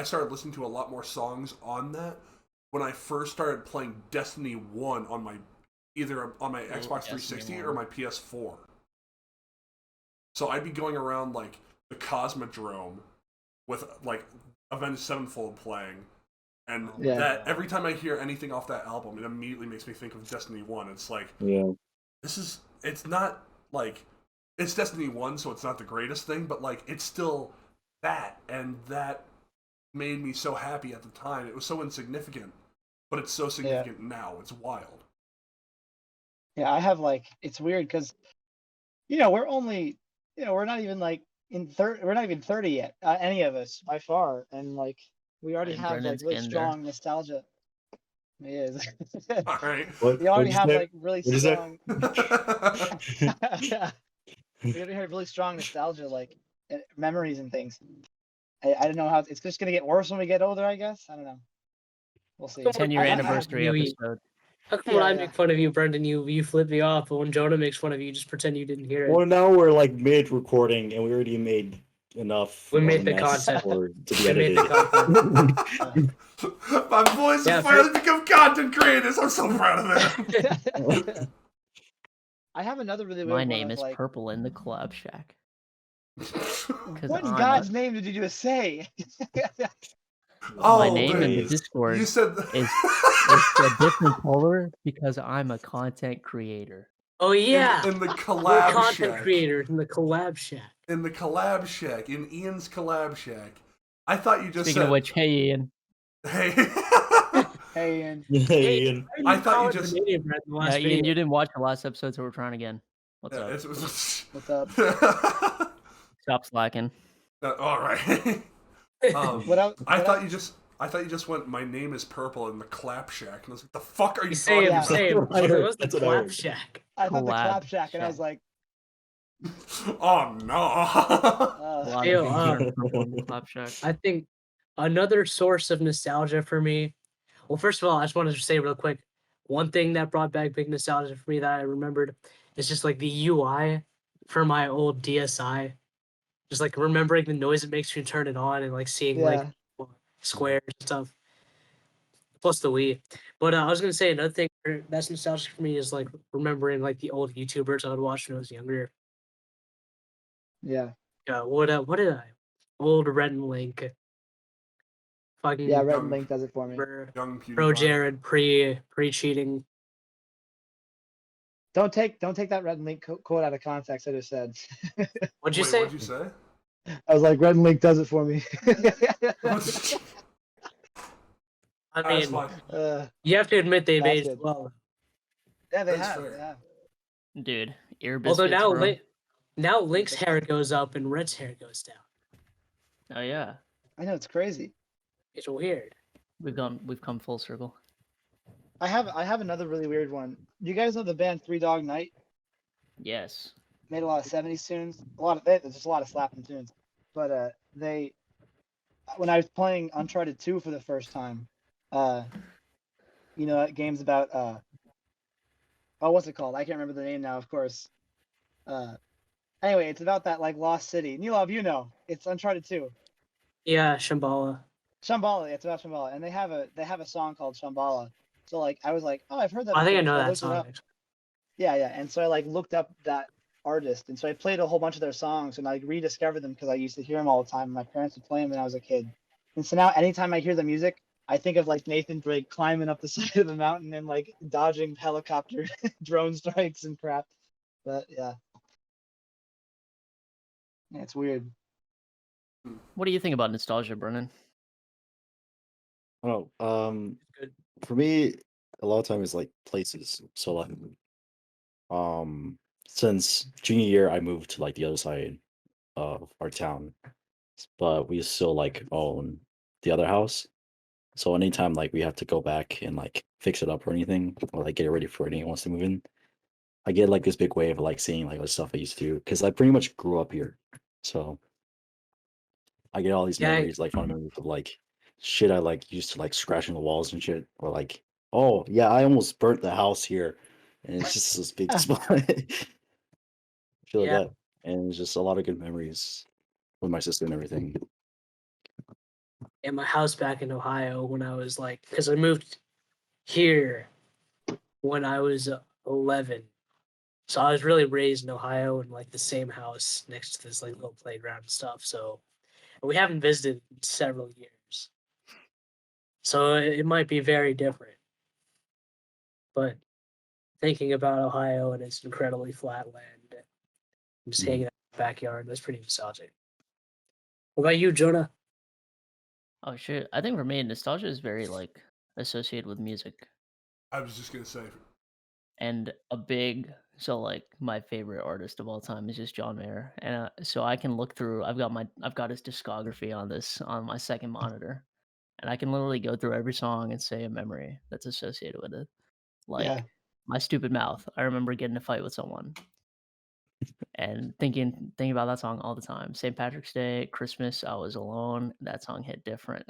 started listening to a lot more songs on that when I first started playing Destiny 1 on my either on my Xbox 360 or my PS4. So I'd be going around like the Cosmodrome with like Avenged Sevenfold playing, and that every time I hear anything off that album, it immediately makes me think of Destiny 1. It's like, it's not like it's Destiny 1, so it's not the greatest thing, but like it's still and that made me so happy at the time. It was so insignificant, but it's so significant now. It's wild. Yeah, I have like it's weird because we're only we're not even like we're not even 30 yet, any of us by far, and like we already And have like Brendan's really getting there. strong nostalgia. He is. All right. We already What'd you have say? like really What'd you say? strong. Yeah, we already have really strong nostalgia, like memories and things. I don't know how it's just gonna get worse when we get older. I guess I don't know. We'll see. 10-year I- anniversary you- episode. How come Yeah, when I yeah. make fun of you, Brendan, you flip me off, but when Jonah makes fun of you, you just pretend you didn't hear it? Well, now we're like mid recording, and we already made enough. We of made a the mess content. to be We made edited. the content. My boys Yeah, have finally become content creators. I'm so proud of them. I have another really weird My one name of, is like, Purple in the Collab Shack. what in I'm God's name did you just say? My Oh, name in the please. Discord You said is a different color because I'm a content creator. Oh yeah, in the we're collab content shack. creators in the collab shack. In the collab shack. In Ian's collab shack. I thought you just Speaking said. of which, hey Ian. Hey. Hey, and Hey, Ian. I thought you just. Ian, the Yeah, last Ian, video. you didn't watch the last episode, so we're trying again. What's Yeah, up? what's up? Stop slacking. All right. I thought you just went. My name is Purple in the clap shack, and I was like, "The fuck are you Say talking him, about?" say him. I heard- What's the that's what I collab heard. shack? I thought the Collab clap shack, and I was shack. like, Oh no. A lot Ew, of things are in Purple in the Collab Shack. I think another source of nostalgia for me. Well, first of all, I just wanted to say real quick, one thing that brought back big nostalgia for me that I remembered is just like the UI for my old DSi. Just like remembering the noise it makes when you turn it on and like seeing like yeah, squares and stuff. Plus the Wii. But I was gonna say another thing that's nostalgic for me is like remembering like the old YouTubers I would watch when I was younger. yeah, What did I? Old Red and Link. Fucking yeah. Red Young- and Link does it for me. Young PewDiePie. Pro Jared pre cheating. Don't take that Red and Link quote out of context. I just said. What'd you Wait, say? what'd you say? I was like, Red and Link does it for me. I That's mean, fine. you have to admit they've That's aged good. well. Yeah, they That's have. fair. They have. Dude, ear Although biscuits, bro. now Link's hair goes up and Red's hair goes down. Oh yeah, I know, it's crazy. It's weird. we've come full circle. I have another really weird one. You guys know the band Three Dog Night? Yes. Made a lot of 70s tunes. There's just a lot of slapping tunes. But they when I was playing Uncharted 2 for the first time, that game's about what's it called? I can't remember the name now, of course. Anyway, it's about that like lost city. Nilov, it's Uncharted 2. Yeah, Shambhala. Shambhala, it's about Shambhala, and they have a song called Shambhala. So like I was like, oh, I've heard that. I think I before. know So that looked it song. up. Actually. Yeah, and so I like looked up that artist, and so I played a whole bunch of their songs, and I rediscovered them because I used to hear them all the time. And my parents would play them when I was a kid, and so now anytime I hear the music, I think of like Nathan Drake climbing up the side of the mountain and like dodging helicopter drone strikes and crap. But yeah, it's weird. What do you think about nostalgia, Brennan? Oh, Good. for me, a lot of time is like places. So like, since junior year, I moved to like the other side of our town, but we still like own the other house. So anytime like we have to go back and like fix it up or anything, or like get it ready for anyone who wants to move in, I get like this big wave of like seeing like the stuff I used to do because I pretty much grew up here. So I get all these Yeah, memories, like fun memories of like shit I like used to like scratching the walls and shit, or like, oh yeah, I almost burnt the house here, and it's just this big spot. Shit like Yeah. that, and it's just a lot of good memories with my sister and everything. in my house back in Ohio when I was like, because I moved here when I was 11. So I was really raised in Ohio in like the same house next to this like little playground and stuff. So we haven't visited in several years. So it might be very different. But thinking about Ohio and its incredibly flat land, and just hanging out in the backyard, that's pretty nostalgic. What about you, Jonah? Oh shit! I think for me, nostalgia is very like associated with music, I was just gonna say, and like my favorite artist of all time is just John Mayer, and so I can look through. I've got his discography on my second monitor, and I can literally go through every song and say a memory that's associated with it. Like Yeah. My Stupid Mouth. I remember getting in a fight with someone and thinking about that song all the time. St. Patrick's Day, Christmas, I Was Alone. That song hit different.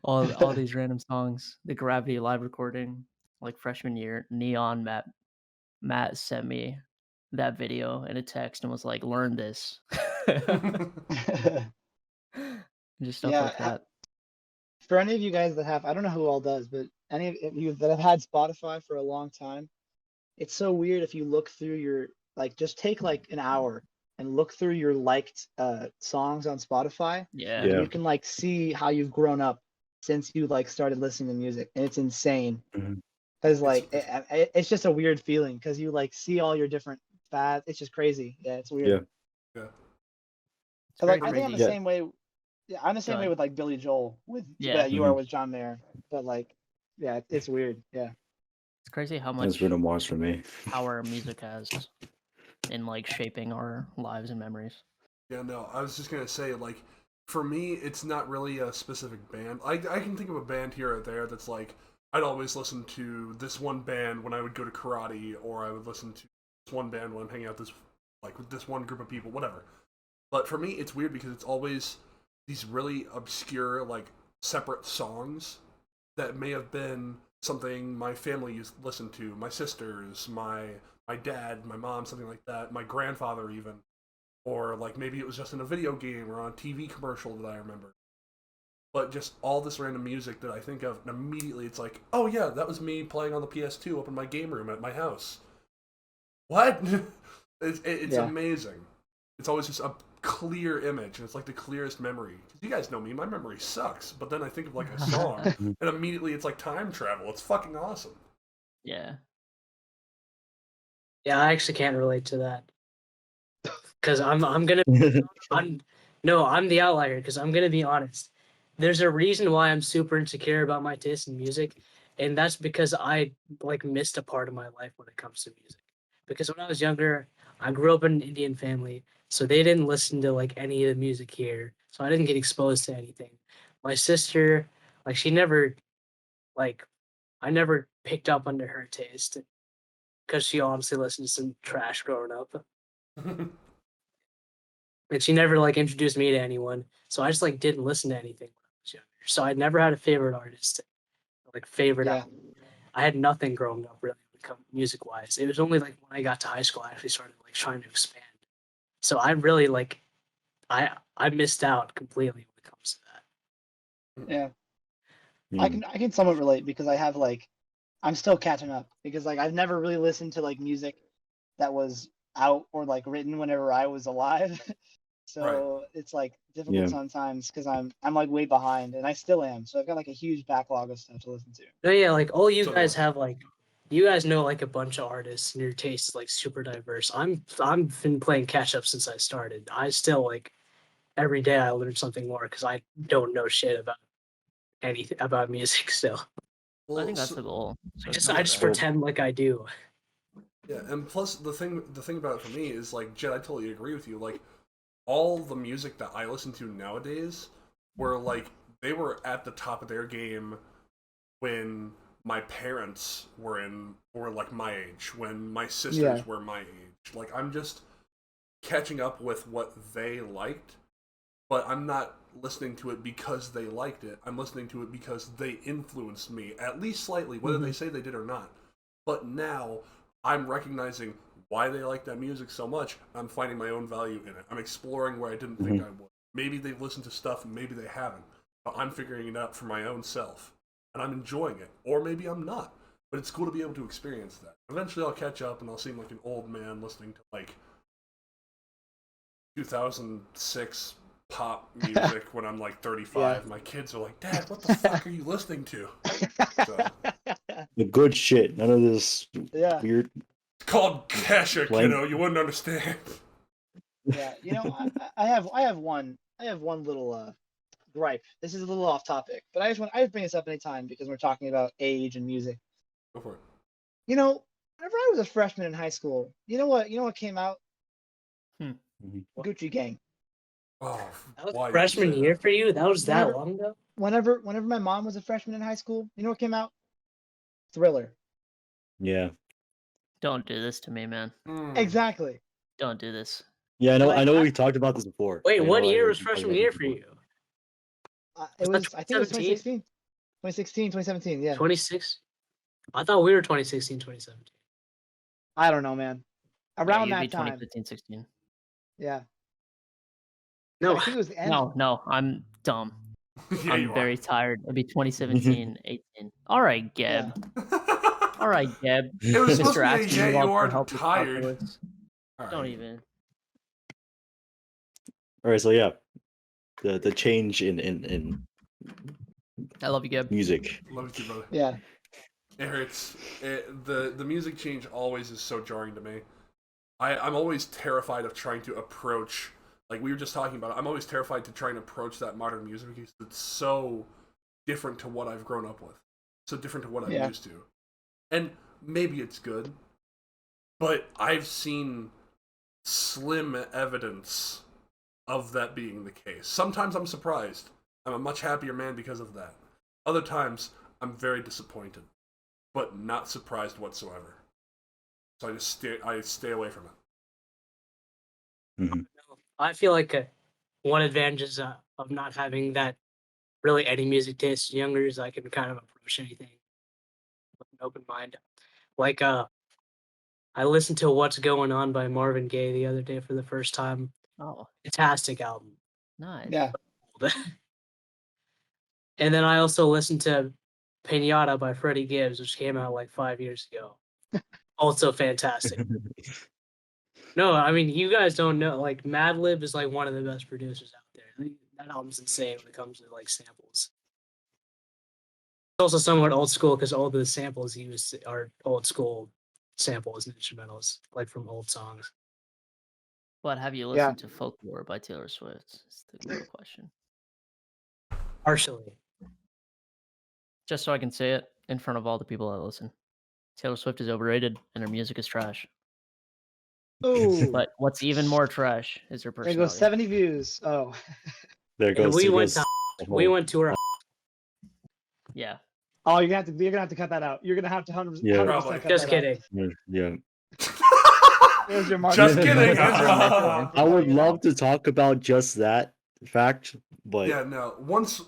All these random songs. The Gravity live recording, like freshman year, Neon. Matt sent me that video in a text and was like, "Learn this." Just stuff Yeah. like that. For any of you guys that have, I don't know who all does, but any of you that have had Spotify for a long time, it's so weird if you look through your, like, just take like an hour and look through your liked songs on Spotify, Yeah. and Yeah. you can like see how you've grown up since you like started listening to music, and it's insane. Mhm. Because like it's just a weird feeling because you like see all your different fads. It's just crazy. Yeah, it's weird. Yeah. yeah. It's 'Cause, very like I think I'm the crazy. Yeah. same way. Yeah, I'm the Go same way ahead. with like Billy Joel with Yeah. you are Mhm. with John Mayer. But like, yeah, it's weird. Yeah. It's crazy how That's much Bruno Mars for me. power music has in like shaping our lives and memories. Yeah, no, I was just gonna say, like, for me, it's not really a specific band. I can think of a band here or there that's like, I'd always listen to this one band when I would go to karate, or I would listen to this one band when I'm hanging out with this one group of people, whatever. But for me, it's weird because it's always these really obscure, like, separate songs that may have been something my family used to listen to, my sisters, my dad, my mom, something like that, my grandfather even, or like maybe it was just in a video game or on a TV commercial that I remember. But just all this random music that I think of, and immediately it's like, oh yeah, that was me playing on the PS2 up in my game room at my house. What? It's Yeah. amazing. It's always just a clear image, and it's like the clearest memory. You guys know me, my memory sucks. But then I think of like a song, and immediately it's like time travel. It's fucking awesome. Yeah. Yeah, I actually can't relate to that because I'm gonna I'm the outlier because I'm gonna be honest. There's a reason why I'm super insecure about my taste in music, and that's because I like missed a part of my life when it comes to music. Because when I was younger, I grew up in an Indian family, so they didn't listen to like any of the music here, so I didn't get exposed to anything. My sister, like she never like I never picked up under her taste because she honestly listened to some trash growing up. And she never like introduced me to anyone. So I just like didn't listen to anything when I was younger. So I never had a favorite artist, like favorite Yeah. album. I had nothing growing up really music wise. It was only like when I got to high school I actually started like trying to expand. So I really like I missed out completely when it comes to that. Yeah. Mm. I can somewhat relate because I have like I'm still catching up because like I've never really listened to like music that was out or like written whenever I was alive. Right. So it's like difficult Yeah. sometimes because I'm like way behind and I still am. So I've got like a huge backlog of stuff to listen to. No, yeah, like all you So guys do I. have like you guys know like a bunch of artists and your taste is like super diverse. I'm been playing catch up since I started. I still like every day I learn something more because I don't know shit about anything about music still. I Well, think that's the goal. So it's I not just bad. pretend like I do. yeah, and plus the thing about it for me is like, Jett, I totally agree with you. Like, all the music that I listen to nowadays were like they were at the top of their game when my parents were like my age, when my sisters Yeah. were my age. Like, I'm just catching up with what they liked, but I'm not listening to it because they liked it. I'm listening to it because they influenced me, at least slightly, whether they say they did or not. But now I'm recognizing why they like that music so much. I'm finding my own value in it. I'm exploring where I didn't think I would. Maybe they've listened to stuff and maybe they haven't. But I'm figuring it out for my own self. And I'm enjoying it. Or maybe I'm not. But it's cool to be able to experience that. Eventually I'll catch up and I'll seem like an old man listening to like 2006 pop music when I'm like 35. Yeah. My kids are like, Dad, what the fuck are you listening to? So, The good shit. None of this Yeah. weird. it's called Kesha, Blank. kiddo. You wouldn't understand. Yeah. You know, I have one I have one little gripe. This is a little off topic, but I just bring this up anytime because we're talking about age and music. Go for it. You know, whenever I was a freshman in high school, you know what came out? Gucci Gang. Oh, That was why you freshman say year that? for you? That was that Whenever- long ago? Whenever my mom was a freshman in high school, you know what came out? Thriller. Yeah. Don't do this to me, man. Exactly. Don't do this. Yeah, I know. Like, I know we talked about this before. Wait, I what know year I- was we talked freshman about year this for before. you? It Was was. that I think it was 2017? 2016, 2017. Yeah. 26? I thought we were 2016, 2017. I don't know, man. Yeah, Around you'd that be time. 2015, 16. Yeah. No, I think it was the end. No, I'm dumb. Yeah, I'm you very tired. It'd be 2017, 18. All right, Geb. are. All right, Geb. It was supposed Mr. to be a yeah, Axelrod you for are help with tired. calculus. All Don't right. even. All right, so yeah, the change in I love you, Geb. music. Love you too, brother. Yeah. It hurts. The music change always is so jarring to me. I'm always terrified of trying to approach, like we were just talking about, I'm always terrified to try and approach that modern music because it's so different to what I've grown up with. So different to what I'm used to. And maybe it's good, but I've seen slim evidence of that being the case. Sometimes I'm surprised. I'm a much happier man because of that. Other times, I'm very disappointed, but not surprised whatsoever. So I stay away from it. Mhm. I feel like one advantage is, of not having that really any music taste younger is I can kind of approach anything with an open mind. Like, I listened to What's Going On by Marvin Gaye the other day for the first time. Oh, Fantastic album. nice. Yeah. And then I also listened to Pinata by Freddie Gibbs, which came out like 5 years ago. Also fantastic. No, I mean, you guys don't know. Like, Madlib is like one of the best producers out there. Like, that album's insane when it comes to like samples. It's also somewhat old school because all the samples he used are old school samples and instrumentals, like from old songs. But have you Yeah. listened to Folklore by Taylor Swift? Is the real question. Partially. Just so I can say it in front of all the people that listen. Taylor Swift is overrated and her music is trash. Ooh. But what's even more trash is her There personality. goes 70 views. Oh. There And goes. we there went goes to the we whole- went to her. Yeah. Oh, you're gonna have to cut that out. You're gonna have to 100%, Yeah. 100% Probably. cut Just that out. kidding. Yeah. There's your mark. Just Yeah. kidding. I would love to talk about just that fact, but Yeah, no. Once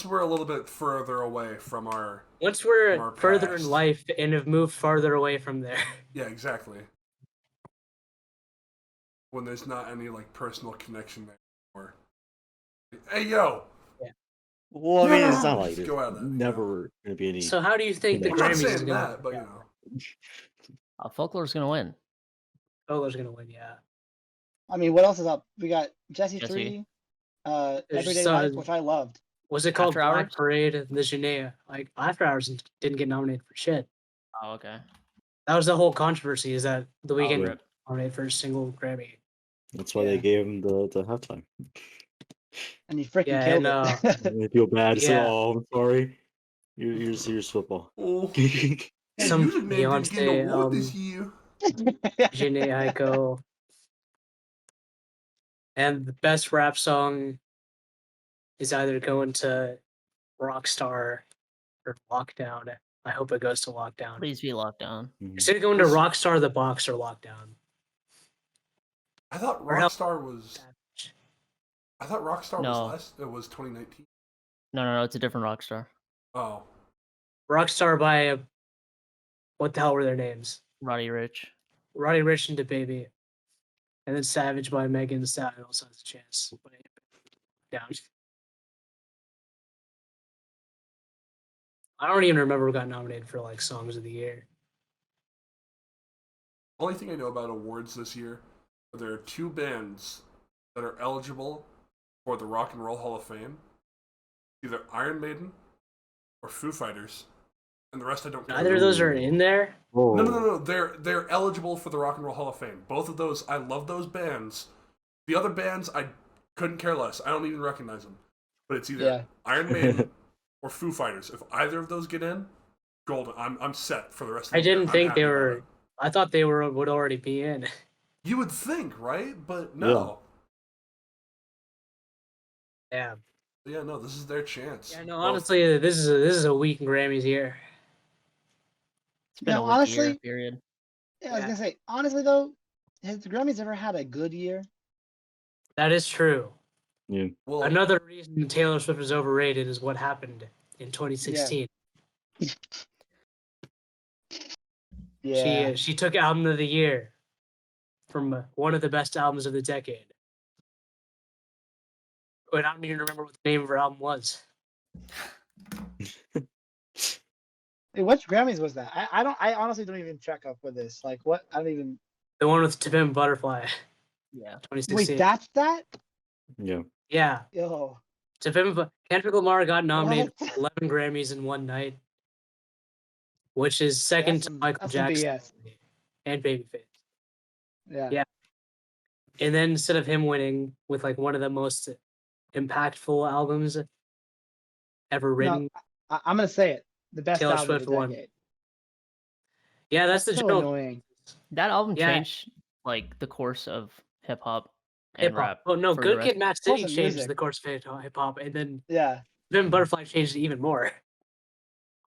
we're a little bit further away from our Once we're Our further past. in life and have moved farther away from there. yeah, exactly. When there's not any like personal connection there anymore. Hey yo. well, I mean, it's not like Just there's go out of that, you know? never gonna be any. So how do you think the I'm not Grammys is saying going that, but you know. Folklore's going to win. Folklore's gonna win, yeah. I mean, what else is up? We got Jesse Jesse. 3, There's Everyday some- Life, which I loved. Was it called After Black Hours? Parade and the Genet? Like After Hours didn't get nominated for shit. Oh, okay. That was the whole controversy, is that the weekend rip. nominated for a single Grammy. That's why Yeah. they gave him the halftime. And he freaking Yeah, killed and, it. I feel bad. So, Yeah. oh, I'm sorry. Here's football. Oh, Some Music Man didn't get an Beyonce, award this year. Genet Aiko. And the best rap song is either going to Rockstar or Lockdown. I hope it goes to Lockdown. Please be locked down. Is it going to Rockstar, The Box, or Lockdown? I thought Or help- Rockstar was No. last. It was 2019. No, it's a different rock star. Oh, Rockstar by what the hell were their names? Roddy Rich. Roddy Ricch and DaBaby. And then Savage by Megan Thee Stallion also has a chance. But down. I don't even remember who got nominated for like songs of the year. only thing I know about awards this year, there are two bands that are eligible for the Rock and Roll Hall of Fame. Either Iron Maiden or Foo Fighters, and the rest I don't care. Neither of those are in there. Oh. No. They're eligible for the Rock and Roll Hall of Fame. Both of those, I love those bands. The other bands, I Couldn't care less. I don't even recognize them. But it's either Yeah. Iron Maiden or Foo Fighters. If either of those get in, golden. I'm set for the rest of the I year. didn't I'm think happy they about were. it. I thought they would already be in. You would think, right? But no. Yeah. Yeah, no, this is their chance. Yeah. No, Well, honestly, this is a weak Grammys year. It's been No, a wiki year honestly, period. yeah, I was Yeah. gonna say, honestly though, has the Grammys ever had a good year? That is true. Yeah. well, Another reason Taylor Swift is overrated is what happened in 2016. Yeah. She took album of the year from one of the best albums of the decade. But I don't even remember what the name of her album was. Hey, which Grammys was that? I honestly don't even check up with this. Like what? I don't even. The one with To Pimp a Butterfly, Yeah. 2016. Wait, that's that? Yeah. Yeah. Yo. To Pimp Kendrick Lamar got nominated What? for 11 Grammys in one night, which is second to Michael That's some Jackson BS. and Babyface. Yeah. Yeah. And then instead of him winning with like one of the most impactful albums ever No, written, I'm gonna say it. The best Taylor album of Swift the won. decade. Yeah, that's the So general annoying. That album Yeah. changed like the course of hip hop and hip hop. rap. Oh no, for the Good rest- Kid, Mad course City of changed music. the course of hip hop, and then Yeah. Pimp Butterfly changed it even more.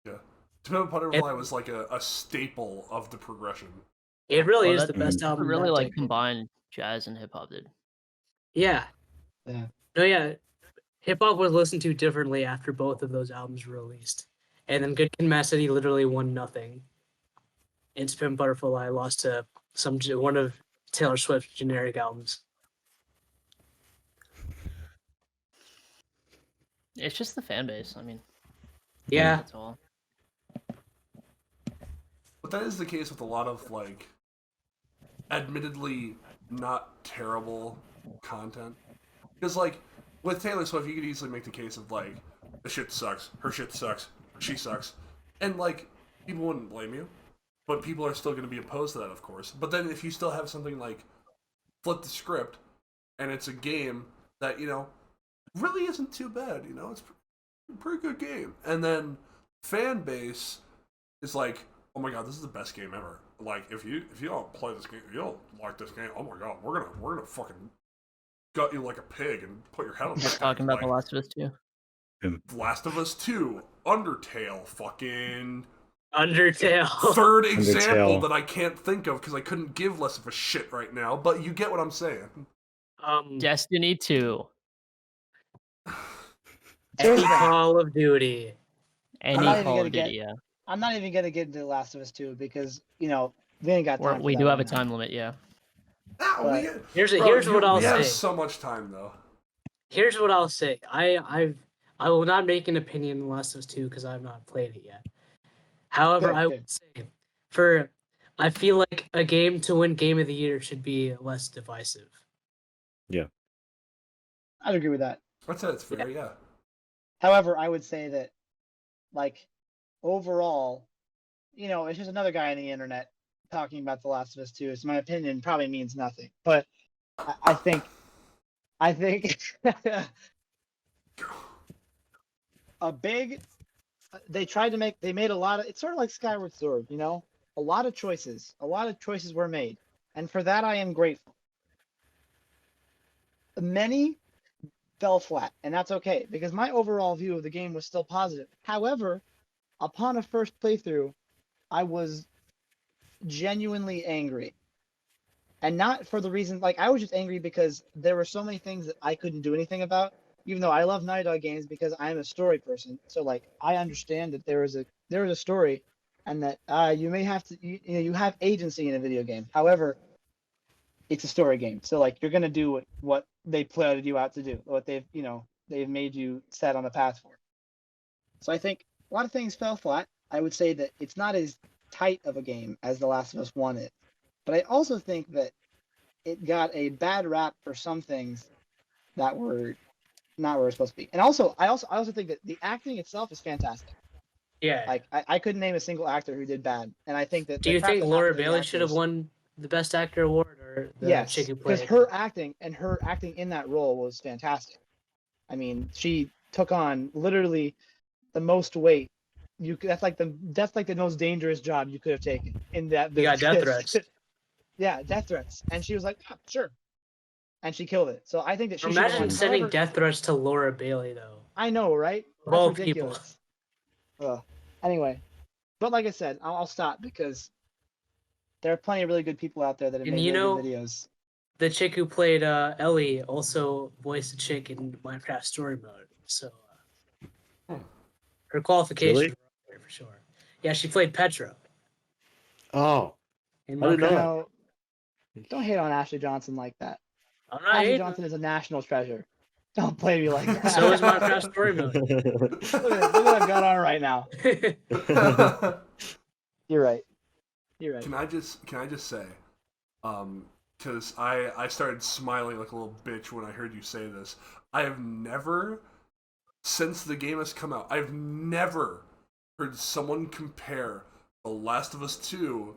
yeah. To Pimp a Butterfly was like a staple of the progression. It really Well, is that- the best Mhm. album. really that like decade. combined jazz and hip hop did. Yeah. Yeah. No, yeah. Hip hop was listened to differently after both of those albums were released, and then Good Kid, Mad City literally won nothing. And To Pimp Butterfly lost to one of Taylor Swift's generic albums. It's just the fan base. I mean, Yeah. that's all. But that is the case with a lot of like admittedly not terrible content. Because like with Taylor Swift you could easily make the case of like the shit sucks, her shit sucks, she sucks. And like people wouldn't blame you. But people are still gonna be opposed to that of course. But then if you still have something like Flip the Script and it's a game that, you know, really isn't too bad, you know, it's a pretty good game. And then fan base is like, oh my god, this is the best game ever. Like if you don't play this game, if you don't like this game, oh my god, we're gonna fucking gut you like a pig and put your head on the stake. Talking about like, The Last of Us 2. Last of Us 2, Undertale, fucking Undertale. third example Undertale. that I can't think of because I couldn't give less of a shit right now, but you get what I'm saying. Destiny 2. Any Call of Duty. Any not even Call gonna of Duty, get- yeah. I'm not even gonna get into The Last of Us 2 because, you know, we ain't got time. We for do that have a right now. time limit, yeah. Ow, But- Here's what I'll we say. have so much time though. Here's what I'll say. I will not make an opinion on Last of Us 2 because I've not played it yet. However, Good, I good. would say I feel like a game to win Game of the Year should be less divisive. I'd agree with that. I'd say it's fair, yeah. However, I would say that, like, overall, you know, it's just another guy on the internet talking about The Last of Us 2. So my opinion probably means nothing. But I think they made a lot of, it's sort of like Skyward Sword, you know, a lot of choices were made. And for that, I am grateful. Many fell flat, and that's okay because my overall view of the game was still positive. However, upon a first playthrough, I was genuinely angry. And not for the reason, like, I was just angry because there were so many things that I couldn't do anything about, even though I love Naughty Dog games because I'm a story person. So, like, I understand that there is a story and that you may have to, you have agency in a video game. However, it's a story game. So, like, you're going to do what they plotted you out to do, what they've made you set on a path for. So I think a lot of things fell flat. I would say that it's not as tight of a game as The Last of Us 1 is. But I also think that it got a bad rap for some things that were not where it's supposed to be. And also, I also think that the acting itself is fantastic. Yeah. Like, I couldn't name a single actor who did bad. And I think that Do you think the Laura fact that the Bailey should have actors- won the Best Actor award, or the Yes, chick who because played? her acting in that role was fantastic. I mean, she took on literally the most weight. That's like the most dangerous job you could have taken in that You got death business. threats. Yeah, death threats, and she was like, "Yeah, sure," and she killed it. So I think that she should have Imagine won. sending However, death threats to Laura Bailey, though. I know, right? Of That's all people. ridiculous. Ugh. Anyway, but like I said, I'll stop because there are plenty of really good people out there that have And made you really know, good videos. the chick who played Ellie also voiced a chick in Minecraft Story Mode. So her qualifications Really? were up there for sure. Yeah, she played Petra Oh, in I didn't know Minecraft. You that. know, don't hate on Ashley Johnson like that. I'm not Ashley hating. Johnson is a national treasure. Don't play me like that. So is Minecraft Story Mode. Look what I've got on right now. You're right. You're right. Can I just say, because I started smiling like a little bitch when I heard you say this. I have never, since the game has come out, I've never heard someone compare The Last of Us 2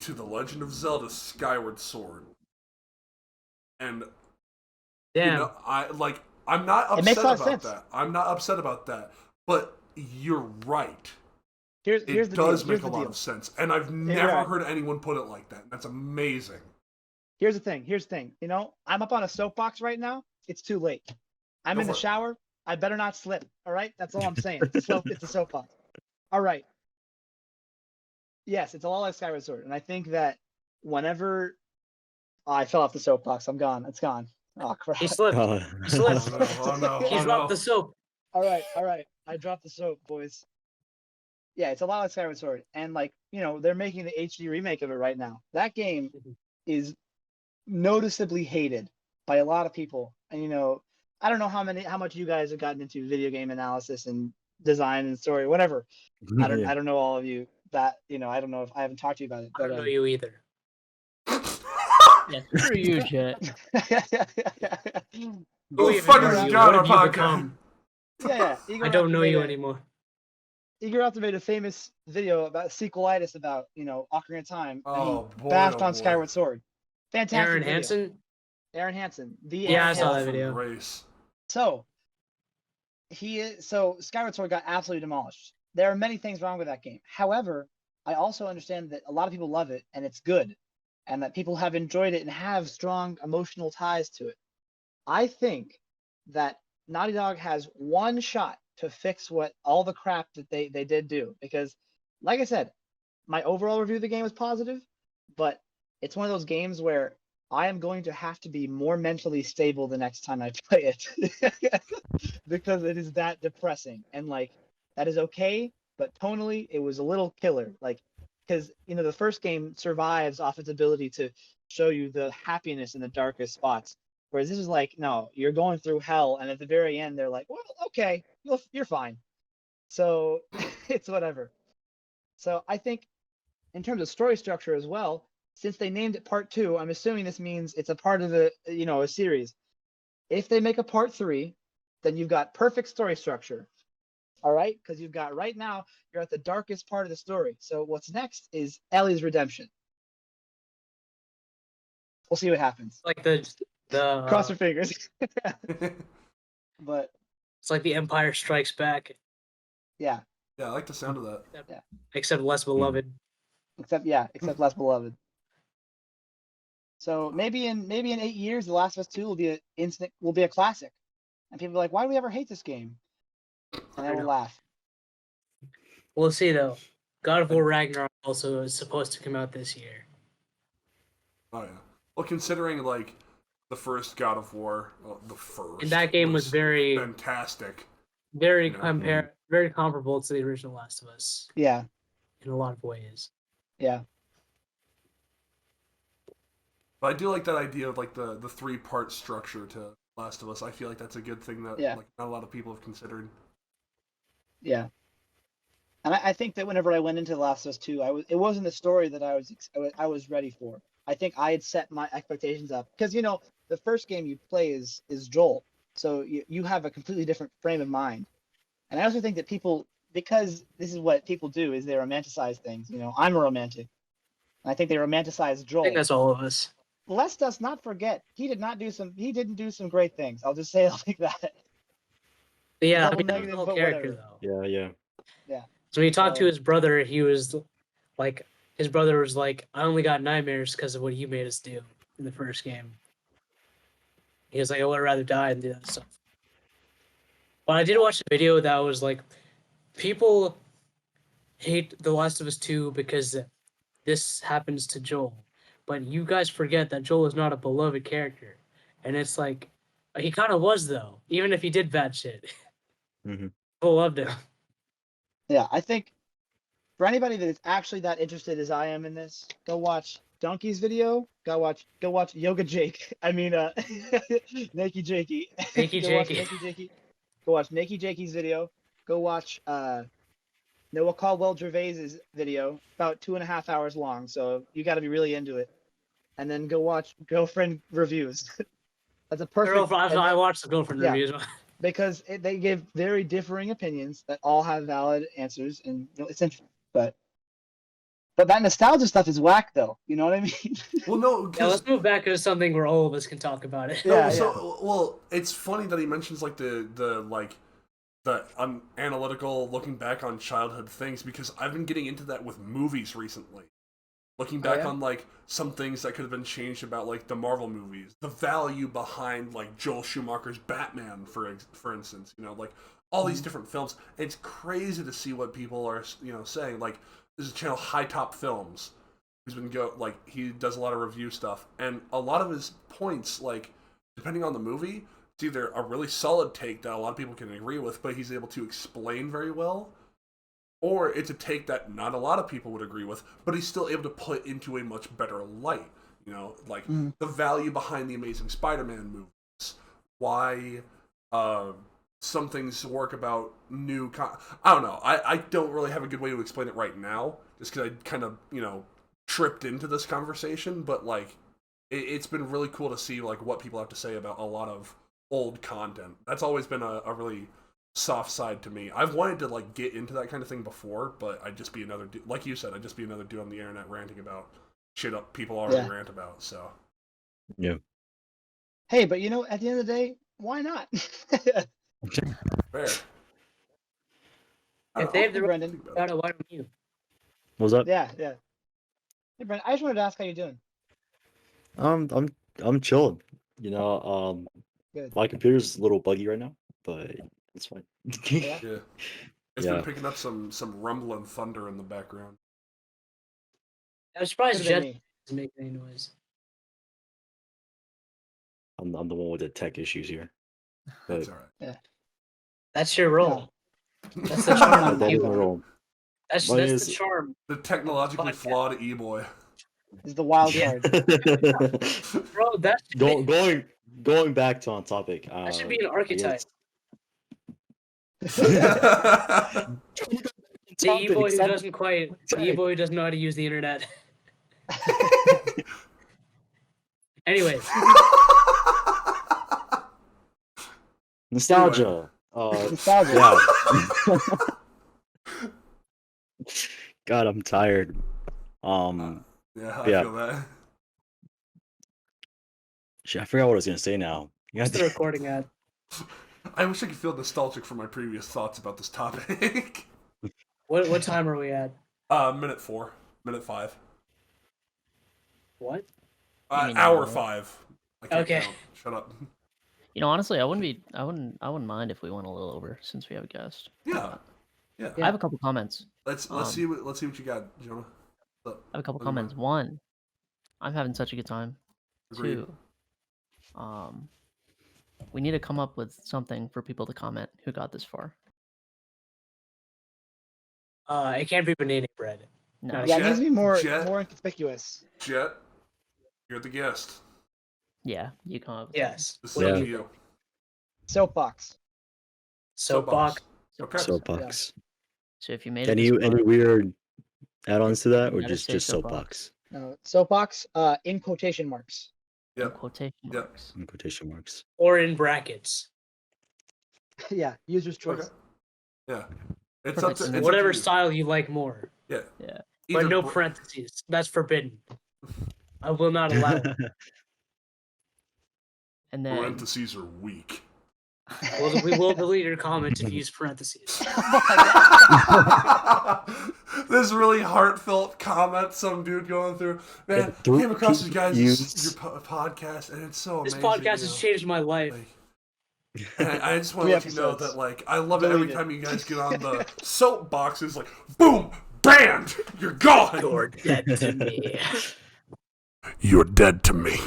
to The Legend of Zelda Skyward Sword. And Damn. I'm not It makes a upset lot of about sense. that. I'm not upset about that. But you're right. Here's It the deal. does make Here's a the lot deal. of sense. And I've You're never right. heard anyone put it like that. That's amazing. Here's the thing. You know, I'm up on a soapbox right now. It's too late. I'm Go in the for it. shower. I better not slip. All right. That's all I'm saying. It's a soapbox. All right. Yes, it's a lot like Skyward Sword, and I think that whenever I fell off the soapbox, I'm gone. It's gone. Oh crap. He slipped. Oh. He slipped. Oh no, oh no, He oh dropped no. the soap. All right. I dropped the soap, boys. Yeah, it's a lot like Skyward Sword, and like they're making the HD remake of it right now. That game is noticeably hated by a lot of people, and I don't know how much you guys have gotten into video game analysis and design and story, whatever. I don't know all of you that I don't know if I haven't talked to you about it, I but don't know you either. Yeah, screw you, Jett. Who Who the even fuck are is you? God What on have you podcast? become? yeah. Igor I don't know you Optimate- anymore. Igor Optimate made a famous video about sequelitis about Ocarina of Time, and Oh, he boy, bashed oh, on boy. Skyward Sword. Fantastic Aaron video. Hansen? Aaron Hansen. The Yeah, Aaron I saw that Hansen. video. Grace. So Skyward Sword got absolutely demolished. There are many things wrong with that game. However, I also understand that a lot of people love it and it's good, and that people have enjoyed it and have strong emotional ties to it. I think that Naughty Dog has one shot to fix all the crap that they did do, because like I said, my overall review of the game was positive, but it's one of those games where I am going to have to be more mentally stable the next time I play it because it is that depressing, and like that is okay, but tonally it was a little killer, like because the first game survives off its ability to show you the happiness in the darkest spots, whereas this is like, no, you're going through hell, and at the very end they're like, well, okay, you're fine, so it's whatever. So I think in terms of story structure as well, since they named it part 2, I'm assuming this means it's a part of a series. If they make a part 3, then you've got perfect story structure. All right, because you've got right now you're at the darkest part of the story. So what's next is Ellie's redemption. We'll see what happens. Like the Cross your fingers. But it's like the Empire Strikes Back, yeah, Yeah, I like the sound of that. except less beloved. except less beloved. So maybe in 8 years, The Last of Us 2 will be a classic, and people will be like, why do we ever hate this game? And I will laugh. We'll see though. God of War Ragnarok also is supposed to come out this year. Oh yeah. Well, considering like the first God of War, the first, And that game was very fantastic. very Yeah. very comparable to the original Last of Us Yeah, in a lot of ways. yeah. But I do like that idea of like the 3-part structure to Last of Us. I feel like that's a good thing that Yeah. like not a lot of people have considered. Yeah, and I think that whenever I went into The Last of Us 2, it wasn't the story that I was ready for. I think I had set my expectations up because the first game you play is Joel, so you have a completely different frame of mind. And I also think that people, because this is what people do, is they romanticize things. I'm a romantic. And I think they romanticize I Joel. think that's all of us. Let's us not forget he didn't do some great things. I'll just say it like that. Yeah, Double I mean, that's negative, the whole but character whatever. though. Yeah. So when he talked to So- his brother, he was like, his brother was like, I only got nightmares because of what you made us do in the first game. He was like, I would rather die than do that stuff. But I did watch a video that was like, people hate The Last of Us 2 because this happens to Joel. But you guys forget that Joel is not a beloved character. And it's like, he kind of was though, even if he did bad shit. Mhm. People loved him. Yeah, I think for anybody that is actually that interested as I am in this, go watch Donkey's video. Go watch Yoga Jake. I mean, Nakey Jakey. Nakey Go watch Jakey. Nakey Jakey. Go watch Nakey Jakey's video. Go watch Noah Caldwell Gervais's video, about 2.5 hours long. So you got to be really into it. And then go watch Girlfriend Reviews. That's a perfect. I watched the Girlfriend yeah. reviews. Because they give very differing opinions that all have valid answers, and it's interesting. But that nostalgia stuff is whack, though. You know what I mean? Well, no, Yeah, because let's move back to something where all of us can talk about it. Yeah, well, it's funny that he mentions like the analytical looking back on childhood things, because I've been getting into that with movies recently. Looking back yeah? on like some things that could have been changed about like the Marvel movies, the value behind like Joel Schumacher's Batman, for instance, you know, like all these different films. It's crazy to see what people are, you know, saying. Like this is channel High Top Films, who's been he does a lot of review stuff, and a lot of his points, like depending on the movie, it's either a really solid take that a lot of people can agree with, but he's able to explain very well, or it's a take that not a lot of people would agree with, but he's still able to put into a much better light. You know, like the value behind the Amazing Spider-Man movies, why some things work about new. I don't know. I don't really have a good way to explain it right now, just because I kind of, you know, tripped into this conversation. But like, it's been really cool to see like what people have to say about a lot of old content. That's always been a really soft side to me. I've wanted to like get into that kind of thing before, but I'd just be another dude, like you said, I'd just be another dude on the internet ranting about shit up people already rant about. So Yeah. Hey, but you know, at the end of the day, why not? fair. If they have the right Brendan. to about it, why don't you? What was that? Yeah. Hey, Brent, I just wanted to ask how you're doing. I'm chilling. You know, Good. my computer's a little buggy right now, but it's fine. Yeah. Yeah. It's been picking up some rumbling thunder in the background. I'm surprised Could've been Jett me. doesn't make any noise. I'm the one with the tech issues here. But It's alright. That's your role. No. That's the charm. that You is my are. role. That's Mine the is- charm. The technologically Podcast. flawed e-boy. Is the wild Yeah. card. Bro, that's Going back to on topic. that should be an I archetype. guess- The Topic, e-boy who stop- doesn't quite, the e-boy who doesn't know how to use the internet. Anyway, Nostalgia. Nostalgia. Yeah. God, I'm tired. Yeah, I Yeah. feel that. Shit, I forgot what I was gonna say now. You what's guys, the recording at? I wish I could feel nostalgic for my previous thoughts about this topic. What time are we at? Minute 4. Minute 5. What? You mean Hour hour? 5. I can't Okay. count. Shut up. You know, honestly, I wouldn't mind if we went a little over since we have a guest. Yeah. I have a couple comments. Let's see what you got, Jonah. I have a couple What do you comments. One, I'm having such a good time. Agreed. 2, we need to come up with something for people to comment who got this far. It can't be banana bread. No, No, Yeah, it needs to be more Jett. inconspicuous. Jett, you're the guest. yeah, you come up with Yes. This What is do up you to you. think? Soapbox. Soapbox. Okay. soapbox. So if you made it Any this far, weird add-ons to that, You or gotta just say soapbox No, soapbox. In quotation marks. in Yep. quotation Yep. marks. in quotation marks? Or in brackets. Yeah, user's choice. Okay. Yeah. It's Perfect. up to And it's Whatever up to you. style you like more. Yeah. Yeah. But no br- parentheses. That's forbidden. I will not allow it. And then parentheses are weak. We will delete your comment if you use parentheses. This really heartfelt comment, some dude going through. Man, I came across you guys' your podcast, and it's so This amazing. podcast has changed my life. And I just want to let you know that, like, I love it Delete every it. time you guys get on the soapboxes, like, boom, banned, you're gone. You're dead to me. You're dead to me.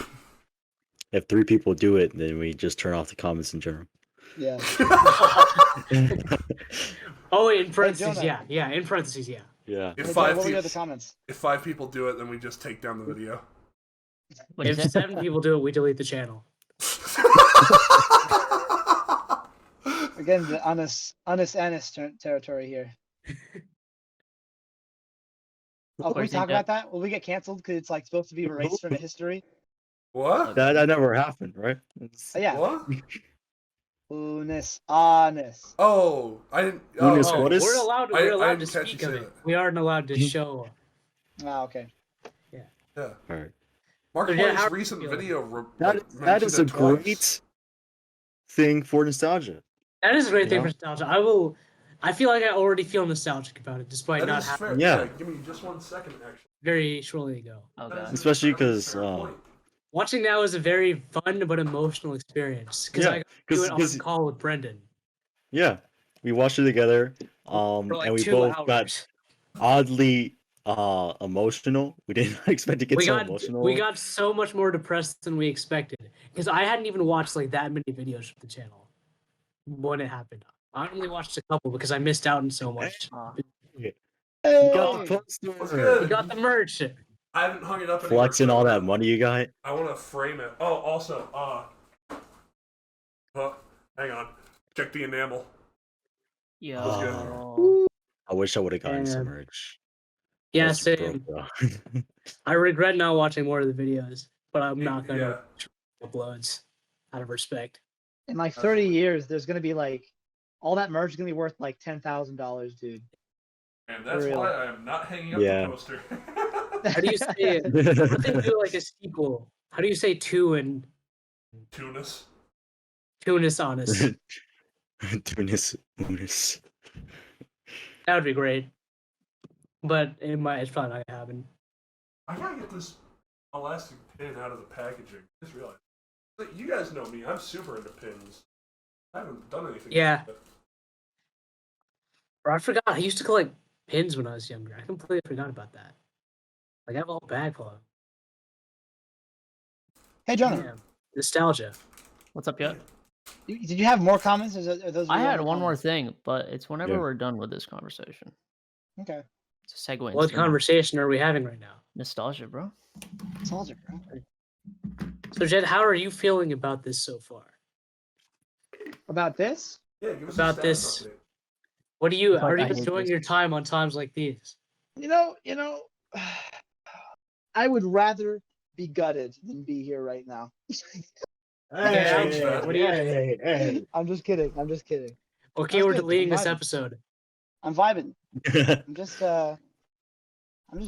If 3 people do it, then we just turn off the comments in general. Yeah. Oh, wait, in parentheses, Jonah. yeah, in parentheses, yeah. Yeah. If Hey, five what were the people, other comments? if 5 people do it, then we just take down the video. what is If it? 7 people do it, we delete the channel. Again, the honest territory here. Oh, can we do you think talk about that? Will we get canceled because it's like supposed to be erased from history? What? That never happened, right? Oh, yeah. What? Honest. Oh, I didn't. Oh, Unis okay. what is- We're allowed I to didn't catch speak you of say it. that. We aren't allowed to show. Ah, okay. Yeah. All right. Mark So, yeah, how Marquardt are you recent feeling? video. That is a great thing for nostalgia. That is a great thing Yeah. for nostalgia. I feel like I already feel nostalgic about it, despite That not is having fair. Yeah. Yeah. Give me just 1 second, actually. very shortly ago. Oh That is god. an Especially incredibly 'cause, fair point. Watching now is a very fun but emotional experience because Yeah, I got to do it 'cause- on call with Brendan Yeah. We watched it together. for like And we 2 both hours. got oddly emotional. We didn't expect to get so emotional. We got so much more depressed than we expected because I hadn't even watched like that many videos from the channel when it happened. I only watched a couple because I missed out on so much. We Hey! got the What's poster. good? We got the merch. I haven't hung it up anymore. Flexing all that money you got. I want to frame it. Oh, also, hang on. Check the enamel. Yo. I wish I would have gotten some And- merch. Yeah, That's same. broke, though. I regret not watching more of the videos, but I'm not gonna Yeah. uploads out of respect. In like 30 years, there's gonna be like all that merch is gonna be worth like $10,000, dude. And that's For real. why I am not hanging up Yeah. the poster. How do you say it? What if they do like a sequel? How do you say two and Tunis. Tunis honest? Tunis. That would be great. But it's probably not gonna happen. I gotta get this elastic pin out of the packaging. I just realized. You guys know me. I'm super into pins. I haven't done anything. Yeah. with it. Bro, I forgot. I used to collect pins when I was younger. I completely forgot about that. Like I have a whole bag full of them. Hey, Jonah, Yeah. Nostalgia. What's up, Jett? did you have more comments? Are those I your had only one more comments? thing, but it's whenever Yeah. we're done with this conversation. Okay. It's a segue. What into conversation are we having right now? nostalgia, bro. Soldier, bro. So Jed, how are you feeling about this so far? About this? Yeah, give us About a this- status update. What do you Fuck, are you I hate enjoying this. your time on times like these? You know, I would rather be gutted than be here right now. Change that. What do you I'm just kidding. Okay, That's we're good. deleting I'm this vibing. episode. I'm vibing. I'm just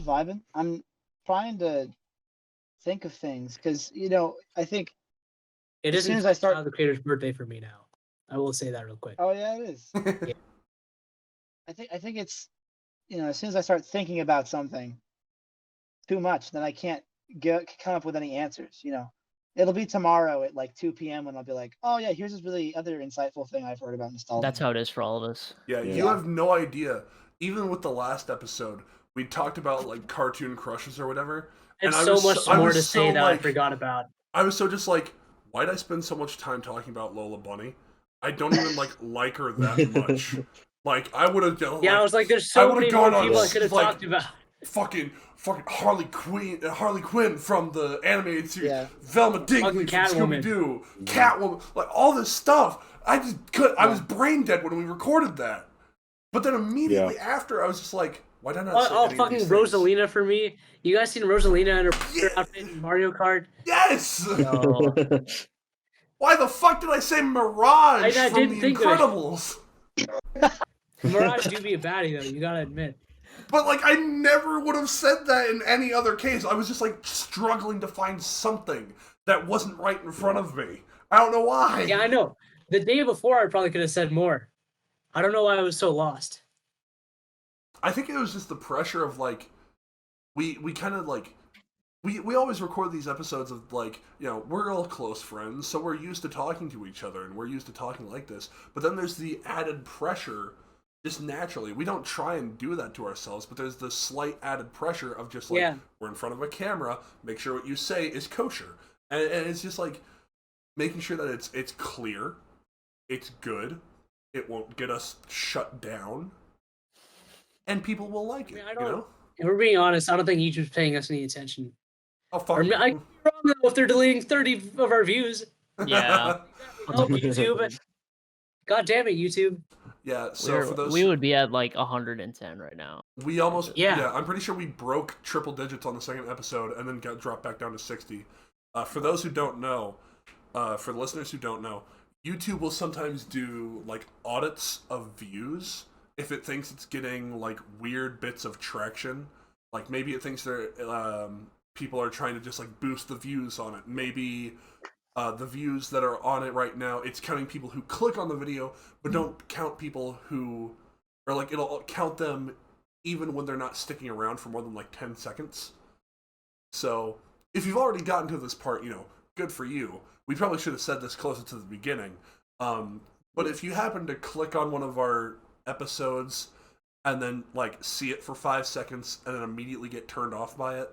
vibing. I'm trying to think of things because I think. It As soon isn't as I start- Tyler the Creator's birthday for me now. I will say that real quick. Oh yeah, it is. I think it's as soon as I start thinking about something too much, then I can't come up with any answers. It'll be tomorrow at like 2 p.m. when I'll be like, oh yeah, here's this really other insightful thing I've heard about nostalgia. That's how it is for all of us. Yeah, Yeah. you have no idea. Even with the last episode, we talked about like cartoon crushes or whatever. It's and I so was much so- I more was to say so, that I like- forgot about. I was so just like, why'd I spend so much time talking about Lola Bunny? I don't even like her that much. Like I would have. Yeah, I was like, there's I so would've many gone more on people I this, could have like, talked about. fucking Harley Quinn from the animated series, Yeah. Velma Dinkley Fucking from Catwoman. Scooby Doo, Catwoman, like all this stuff. I just could. I was brain dead when we recorded that. But then immediately after, I was just like, why did I not say Oh, any of fucking these things? Rosalina for me. You guys seen Rosalina in her Yeah. outfit in Mario Kart? Yes. No. Why the fuck did I say Mirage I from didn't The think of it. Incredibles? Mirage do be a baddie though. You gotta admit. But like, I never would have said that in any other case. I was just like struggling to find something that wasn't right in front of me. I don't know why. Yeah, I know. The day before, I probably could have said more. I don't know why I was so lost. I think it was just the pressure of like, we kind of like, we always record these episodes of like, we're all close friends, so we're used to talking to each other and we're used to talking like this. But then there's the added pressure, just naturally. We don't try and do that to ourselves, but there's the slight added pressure of just like, we're in front of a camera, make sure what you say is kosher. And it's just like making sure that it's clear, it's good, it won't get us shut down, and people will like it. If we're being honest, I don't think YouTube's paying us any attention. Oh, fuck. I could be wrong though if they're deleting 30 of our views. Yeah. Help YouTube. God damn it, YouTube. Yeah, so for those... We would be at like 110 right now. We almost... Yeah, I'm pretty sure we broke triple digits on the second episode and then got dropped back down to 60. For those who don't know, for the listeners who don't know, YouTube will sometimes do like audits of views if it thinks it's getting like weird bits of traction. Like maybe it thinks people are trying to just like boost the views on it. Maybe the views that are on it right now, it's counting people who click on the video, but don't count people who, or like it'll count them even when they're not sticking around for more than like 10 seconds. So if you've already gotten to this part, good for you. We probably should have said this closer to the beginning. But if you happen to click on one of our episodes and then like see it for 5 seconds and then immediately get turned off by it,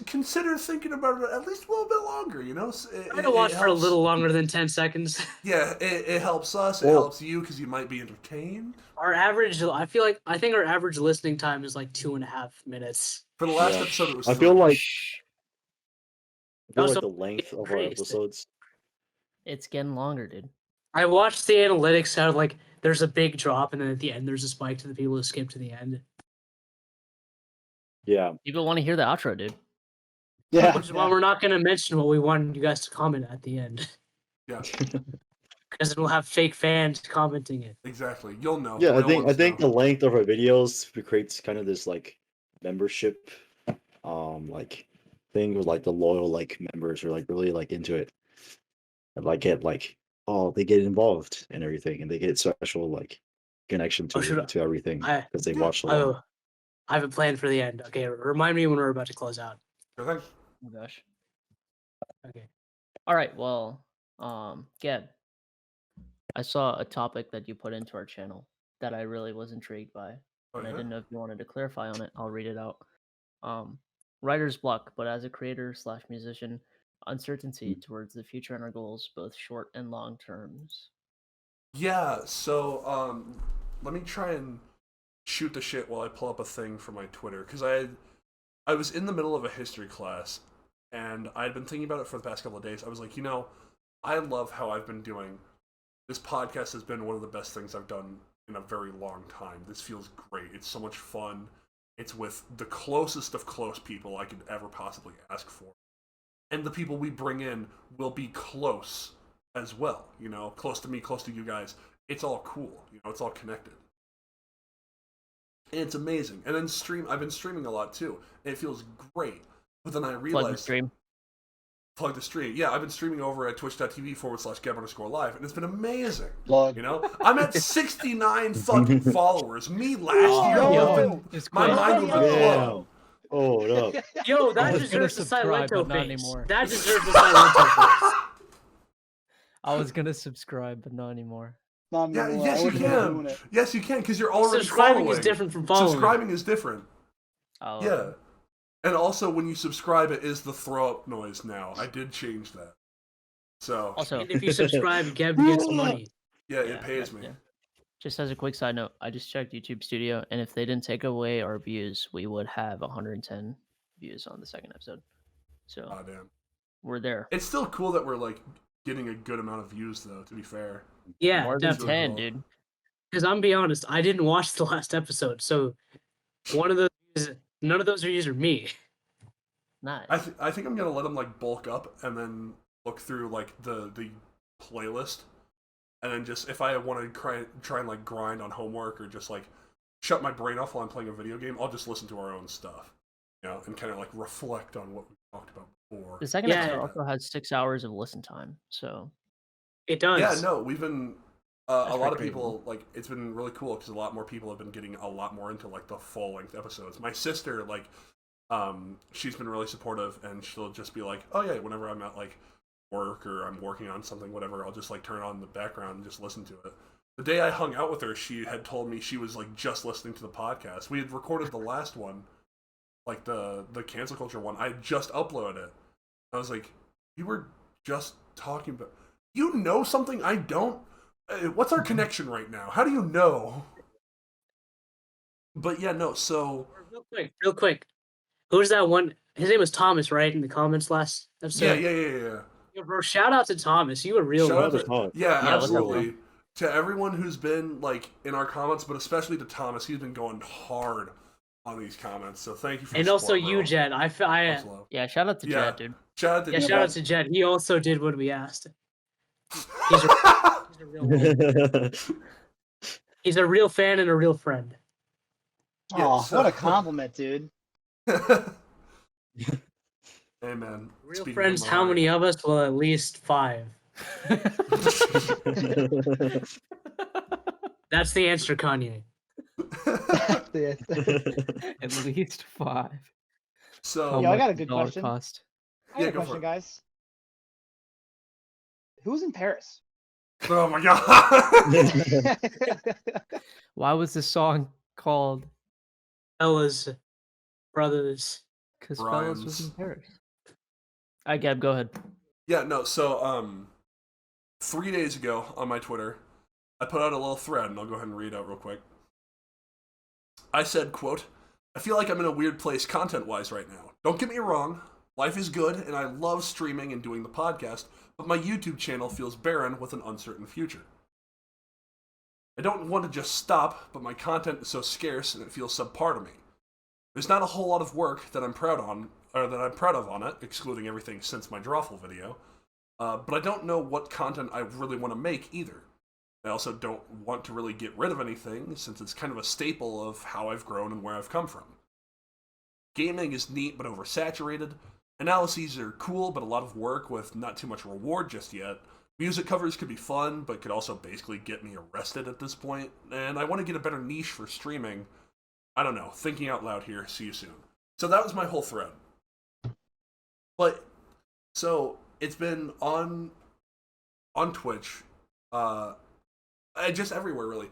consider thinking about it at least a little bit longer. Try to watch for a little longer than 10 seconds. Yeah, it helps us. It helps you because you might be entertained. Our average, I think our average listening time is like 2.5 minutes. For the last episode, it was. I feel like the length of our episodes. It's getting longer, dude. I watched the analytics out of like there's a big drop and then at the end there's a spike to the people who skip to the end. Yeah. People want to hear the outro, dude. Yeah. Which is why we're not going to mention what we want you guys to comment at the end. Yeah. Because it'll have fake fans commenting it. Exactly. You'll know. Yeah, I think the length of our videos creates kind of this like membership like thing with like the loyal like members are like really like into it. And like get like they get involved in everything and they get special like connection to everything because they watch the long. I have a plan for the end. Okay, remind me when we're about to close out. Okay. Oh gosh. Okay. All right. Well, Gab, I saw a topic that you put into our channel that I really was intrigued by, and I didn't know if you wanted to clarify on it. I'll read it out. Writer's block, but as a creator/musician, uncertainty towards the future and our goals, both short and long terms. Yeah. So let me try and shoot the shit while I pull up a thing for my Twitter, because I was in the middle of a history class and I'd been thinking about it for the past couple of days. I was like, I love how I've been doing. This podcast has been one of the best things I've done in a very long time. This feels great. It's so much fun. It's with the closest of close people I could ever possibly ask for. And the people we bring in will be close as well, close to me, close to you guys. It's all cool, it's all connected. And it's amazing. And then I've been streaming a lot too, and it feels great. But then I realized... Plug the stream. Yeah, I've been streaming over at twitch.tv/Gab_live, and it's been amazing. I'm at 69 fucking followers. Me last year, my mind would be blown. Oh, no. Yo, that deserves a Silento face. That deserves a Silento face. I was gonna subscribe, but not anymore. Yes, you can. Yes, you can, because you're already subscribing following. Is different from following. Subscribing is different. Oh. Yeah. And also, when you subscribe, it is the throw-up noise now. I did change that. So. Also, and if you subscribe, Gab gets money. Yeah, it pays me. Yeah. Just as a quick side note, I just checked YouTube Studio, and if they didn't take away our views, we would have 110 views on the second episode. So. Oh, damn. We're there. It's still cool that we're like getting a good amount of views, though. To be fair. Yeah, more than 10, dude. Because I'm be honest, I didn't watch the last episode, so none of those views are me. Nice. I think I'm gonna let them like bulk up and then look through like the playlist, and then just if I want to try and like grind on homework or just like shut my brain off while I'm playing a video game, I'll just listen to our own stuff, and kind of like reflect on what we talked about before. The second Yeah. episode also has 6 hours of listen time, so It does. Yeah, no, we've been a That's lot of pretty people like it's been really cool because a lot more people have been getting a lot more into like the full length episodes. My sister, like, she's been really supportive, and she'll just be like, "Oh yeah," whenever I'm at like work or I'm working on something, whatever, I'll just like turn on the background and just listen to it. The day I hung out with her, she had told me she was like just listening to the podcast. We had recorded the last one, like the cancel culture one. I had just uploaded it. I was like, "You were just talking about. You know something I don't? What's our connection right now? How do you know?" But yeah, no, so... Real quick. Who's that one? His name was Thomas, right? In the comments last episode. Yeah. Yo, bro, shout out to Thomas. You were real. Shout out to Todd. Yeah, Yeah, what's up, absolutely. To everyone who's been, like, in our comments, but especially to Thomas, he's been going hard on these comments, so thank you for And the also support, you, bro. Jett. Much love. yeah, shout out to Yeah. Jett, dude. Shout out to Yeah, shout out to Jett. He also did what we asked. He's a real one. He's a real fan and a real friend. Yeah, Oh, so- what a compliment, dude. Hey, man. Real speaking friends, from my how heart. many of us? Well, at least 5. That's the answer, Kanye. At least 5. So, Yeah, I got a good Dollar question. cost. I got a go for question, it. guys. Who's in Paris? oh my god. Why was this song called Fellas, brothers. Because Fellas was in Paris? All right, Gab, go ahead. Yeah, no, so 3 days ago on my Twitter, I put out a little thread, and I'll go ahead and read it out real quick. I said, quote, "I feel like I'm in a weird place content-wise right now. Don't get me wrong, life is good, and I love streaming and doing the podcast, but my YouTube channel feels barren with an uncertain future. I don't want to just stop, but my content is so scarce and it feels subpar to me. There's not a whole lot of work that I'm proud of on it, excluding everything since my Drawful video, but I don't know what content I really want to make either. I also don't want to really get rid of anything, since it's kind of a staple of how I've grown and where I've come from. Gaming is neat but oversaturated. Analyses are cool but a lot of work with not too much reward just yet. Music covers could be fun, but could also basically get me arrested at this point. And I want to get a better niche for streaming. I don't know, thinking out loud here, see you soon." So that was my whole thread. But, so, it's been on Twitch, just everywhere, really.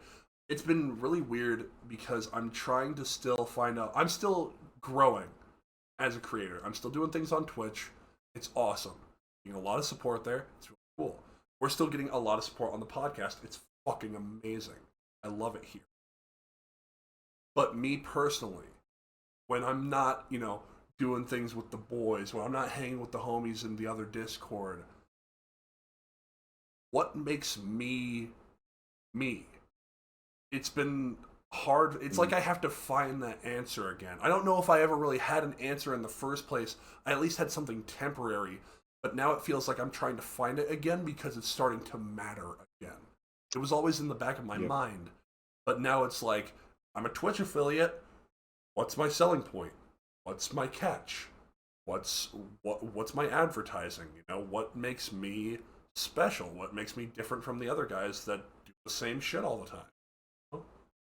It's been really weird because I'm trying to still find out. I'm still growing as a creator. I'm still doing things on Twitch. It's awesome. Getting a lot of support there. It's really cool. We're still getting a lot of support on the podcast. It's fucking amazing. I love it here. But me personally, when I'm not, doing things with the boys, when I'm not hanging with the homies in the other Discord, what makes me me? It's been hard. It's like I have to find that answer again. I don't know if I ever really had an answer in the first place. I at least had something temporary, but now it feels like I'm trying to find it again because it's starting to matter again. It was always in the back of my mind, but now it's like, I'm a Twitch affiliate. What's my selling point? What's my catch? What's my advertising? What makes me special? What makes me different from the other guys that do the same shit all the time?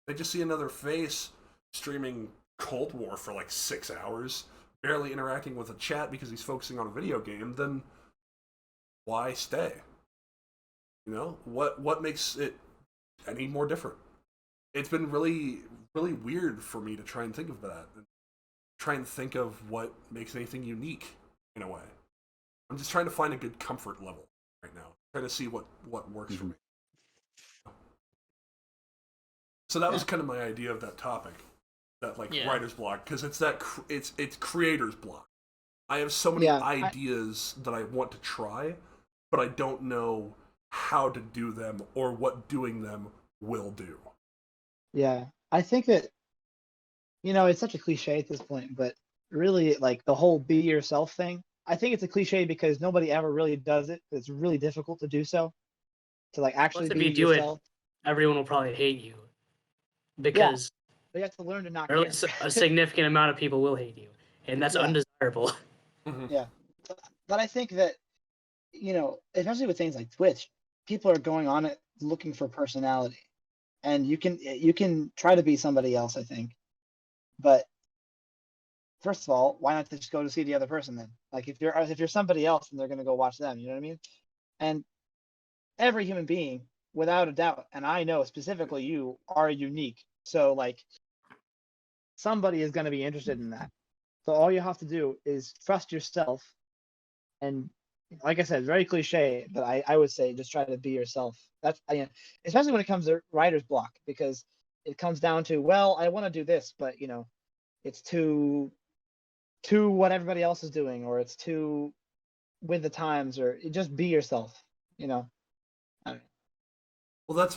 They just see another face streaming Cold War for like 6 hours, barely interacting with a chat because he's focusing on a video game, then why stay? What makes it any more different? It's been really, really weird for me to try and think of that. Try and think of what makes anything unique, in a way. I'm just trying to find a good comfort level right now. Trying to see what works for me. So that was kind of my idea of that topic, that writer's block, because it's it's creator's block. I have so many ideas that I want to try, but I don't know how to do them or what doing them will do. Yeah, I think that, it's such a cliche at this point, but really, the whole be yourself thing, I think it's a cliche because nobody ever really does it. It's really difficult to do so, to actually Plus, if be you do yourself. it, everyone will probably hate you. Because but you have to learn to not Or at care. least a significant amount of people will hate you, and that's Yeah. undesirable. Yeah, but I think that, especially with things like Twitch, people are going on it looking for personality, and you can try to be somebody else, I think, but first of all, why not just go to see the other person then? Like if you're somebody else, then they're gonna go watch them. You know what I mean? And every human being, without a doubt, and I know specifically you are unique. So like somebody is gonna be interested in that. So all you have to do is trust yourself, and like I said, very cliche, but I would say just try to be yourself. Especially when it comes to writer's block, because it comes down to, well, I want to do this, but it's too what everybody else is doing, or it's too with the times, or just be yourself. I don't know. Well,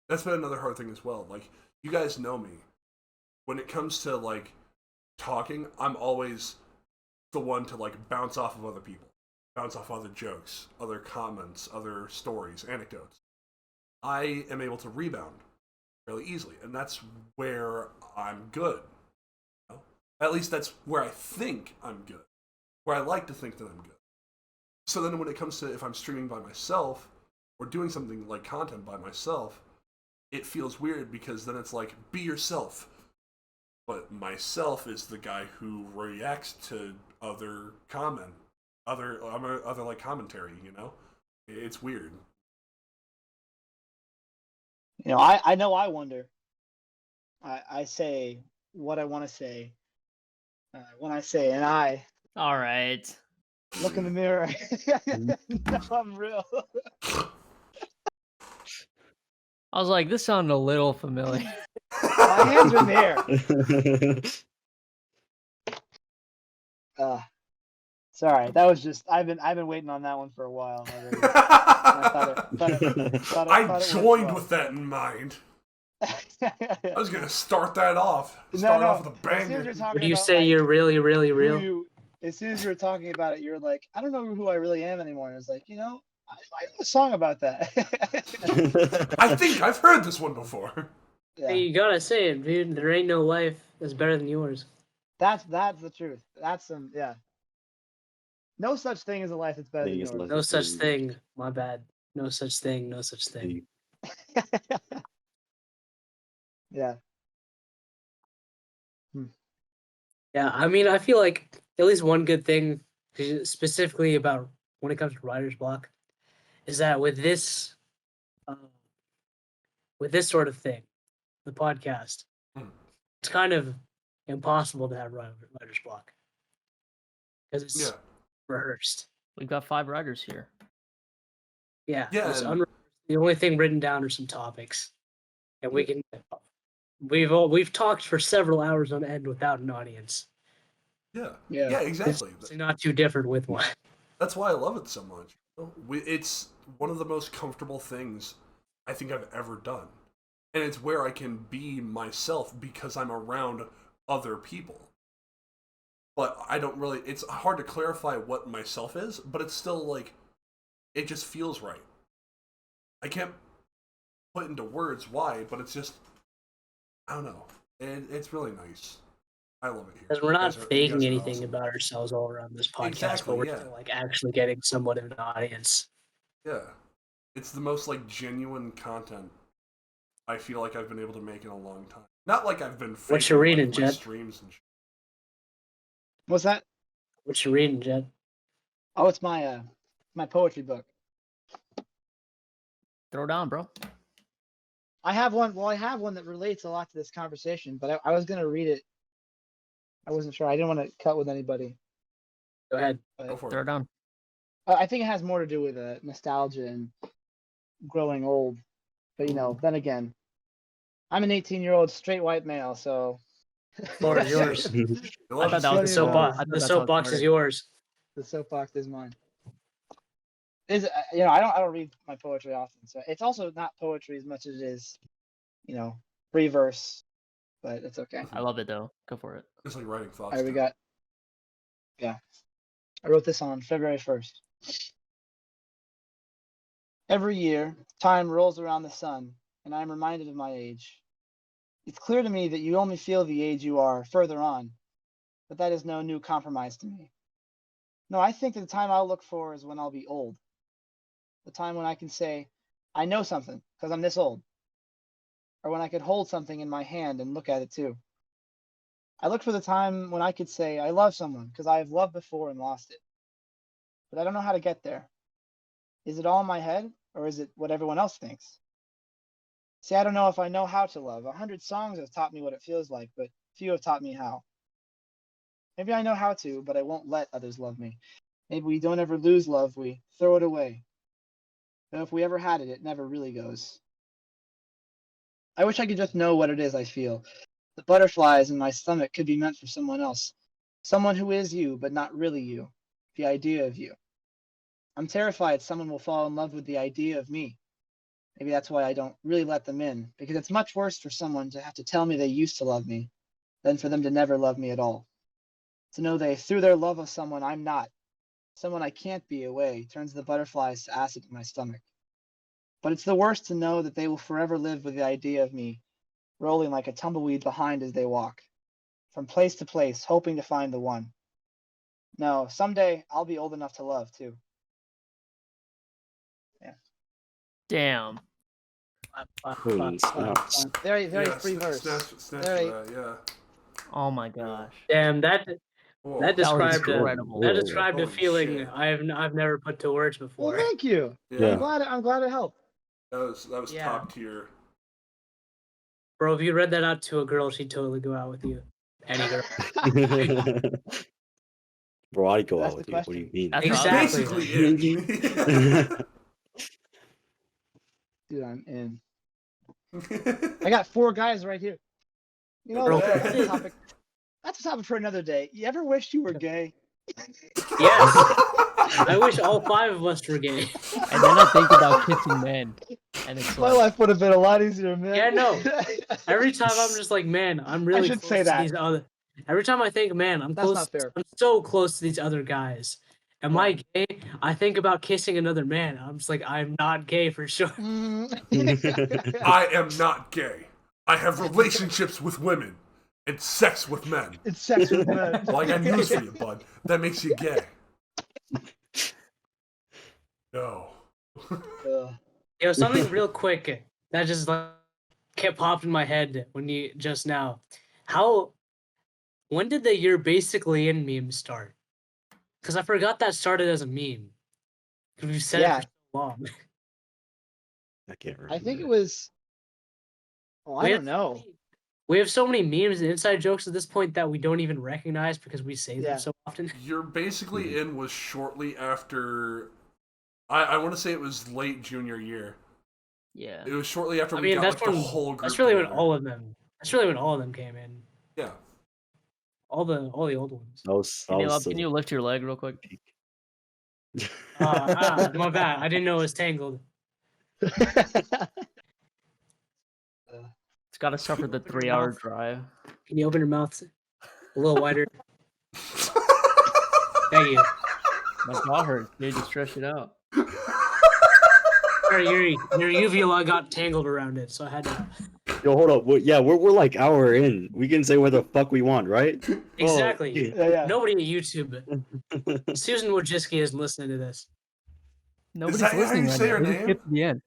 that's been another hard thing as well. Like, you guys know me. When it comes to like talking, I'm always the one to like bounce off of other people, bounce off other jokes, other comments, other stories, anecdotes. I am able to rebound fairly easily, and that's where I'm good. At least that's where I think I'm good, where I like to think that I'm good. So then when it comes to if I'm streaming by myself or doing something like content by myself, it feels weird because then it's like, be yourself. But myself is the guy who reacts to other like commentary, It's weird. I know I wonder. I say what I want to say when I say, and I All right. look in the mirror. No, I'm real. I was like, this sounded a little familiar. My hands are in the air. Sorry, that was just I've been waiting on that one for a while already. I joined with that in mind. I was gonna start that off. Start off with a banger. Would you say you're really, really real? As soon as you were talking about it, you're like, I don't know who I really am anymore. And it's like, I know a song about that. I think I've heard this one before. Yeah. Hey, you gotta say it, dude. There ain't no life that's better than yours. That's the truth. That's yeah. No such thing as a life that's better than yours. No such thing. My bad. No such thing. No such thing. Yeah. Yeah, I mean, I feel like at least one good thing, specifically about when it comes to writer's block, is that with this sort of thing, the podcast, it's kind of impossible to have writer's block because it's rehearsrsed. We've got 5 writers here. Yeah, Yeah. The only thing written down are some topics, and we've talked for several hours on end without an audience. Yeah, exactly. It's not too different with one. That's why I love it so much. It's one of the most comfortable things I think I've ever done. And it's where I can be myself because I'm around other people. But I don't really, it's hard to clarify what myself is, but it's still like, it just feels right. I can't put into words why, but it's just, I don't know. And it's really nice. I love it here. Because we're not faking anything about ourselves all around this podcast, Exactly, but we're still like actually getting somewhat of an audience. Yeah. It's the most like genuine content I feel like I've been able to make in a long time. Not like I've been What you reading, like, my Jett? streams and shit. What's that? What you reading, Jett? Oh, it's my poetry book. Throw down, bro. I have one. Well, I have one that relates a lot to this conversation, but I was gonna read it. I wasn't sure. I didn't want to cut with anybody. Go ahead. Go for Throw it down. I think it has more to do with nostalgia and growing old. But then again, I'm an 18-year-old straight white male, so. Floor is yours. I thought that was The soapbox is yours. The soapbox is mine. I don't read my poetry often, so it's also not poetry as much as it is, free verse, but it's okay. I love it though. Go for it. It's like writing thoughts. All right, we got. Yeah, I wrote this on February 1st. Every year, time rolls around the sun, and I am reminded of my age. It's clear to me that you only feel the age you are further on, but that is no new compromise to me. No, I think that the time I'll look for is when I'll be old. The time when I can say, I know something because I'm this old. Or when I could hold something in my hand and look at it too. I look for the time when I could say, I love someone because I have loved before and lost it. But I don't know how to get there. Is it all in my head or is it what everyone else thinks? See, I don't know if I know how to love. 100 songs have taught me what it feels like, but few have taught me how. Maybe I know how to, but I won't let others love me. Maybe we don't ever lose love, we throw it away. Though if we ever had it, it never really goes. I wish I could just know what it is I feel. The butterflies in my stomach could be meant for someone else. Someone who is you, but not really you. The idea of you. I'm terrified someone will fall in love with the idea of me. Maybe that's why I don't really let them in, because it's much worse for someone to have to tell me they used to love me than for them to never love me at all. To know they threw their love of someone I'm not, someone I can't be away, turns the butterflies to acid in my stomach. But it's the worst to know that they will forever live with the idea of me, rolling like a tumbleweed behind as they walk, from place to place, hoping to find the one. No, someday I'll be old enough to love too. Damn. Holy snaps. Very, very Yeah, free verse. Snaps Very- for that, yeah. Oh my gosh. Damn, that Whoa. that described a, incredible. that described a Holy feeling shit. I've never put to words Well, before. thank you. Yeah. I'm glad it helped. That was Yeah. top tier. Bro, if you read that out to a girl, she'd totally go out with you. Any girl. Bro, I'd go That's out with the you. What do you mean? That's Exactly. Basically it. Dude, I'm in. I got 4 guys right here. You know, Bro. that's a topic. That's a topic for another day. You ever wished you were gay? Yes. I wish all 5 of us were gay. And then I think about kissing men. And it's My like, life would have been a lot easier, man. Yeah, no. Every time I'm just like, man, I'm really should close say to that. these other. Every time I think, man, I'm That's close. not fair. I'm so close to these other guys. Am I gay? I think about kissing another man. I'm just like, I'm not gay for sure. I am not gay. I have relationships with women and sex with men. It's sex with men. Well, I got news for you, bud. That makes you gay. No. Yo, something real quick that just like kept popped in my head when you just now. When did the "you're basically in" meme start? Because I forgot that started as a meme. Because we've said it Yeah. for so long. I can't remember. I think it was. Oh, I We don't have so know. many- We have so many memes and inside jokes at this point that we don't even recognize because we say Yeah. them so often. You're basically in was shortly after. I want to say it was late junior year. yeah. It was shortly after I we mean, got that's like, the when whole group. that's really when together. all of them. That's really when all of them came in. Yeah. All the old ones. Can you lift your leg real quick? My bad. I didn't know it was tangled. It's got to suffer the 3-hour drive. Can you open your mouth a little wider? Thank you. My jaw hurts. Dude, just stretch it out. Sorry, your uvula got tangled around it, so I had to. Yo, hold up. We're like hour in. We can say what the fuck we want, right? Exactly. Oh, Yeah. Nobody at YouTube. Susan Wojcicki isn't listening to this. Nobody's that how listening you right say now. her We just name? get to the end.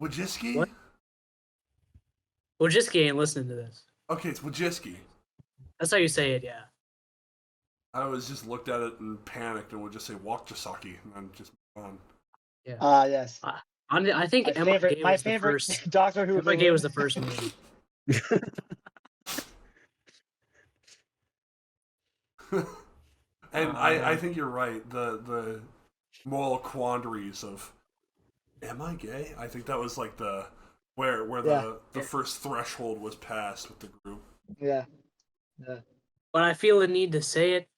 Wojcicki? What? Wojcicki ain't listening to this. Okay, it's Wojcicki. That's how you say it, yeah. I was just looked at it and panicked and would just say Wakjasaki and then just move on. Yeah. Yes. I think Emma Gay My was the favorite first. Doctor Who. Emma Gay was the first one. And I think you're right. The moral quandaries of am I gay? I think that was like the where the first threshold was passed with the group. Yeah. But I feel the need to say it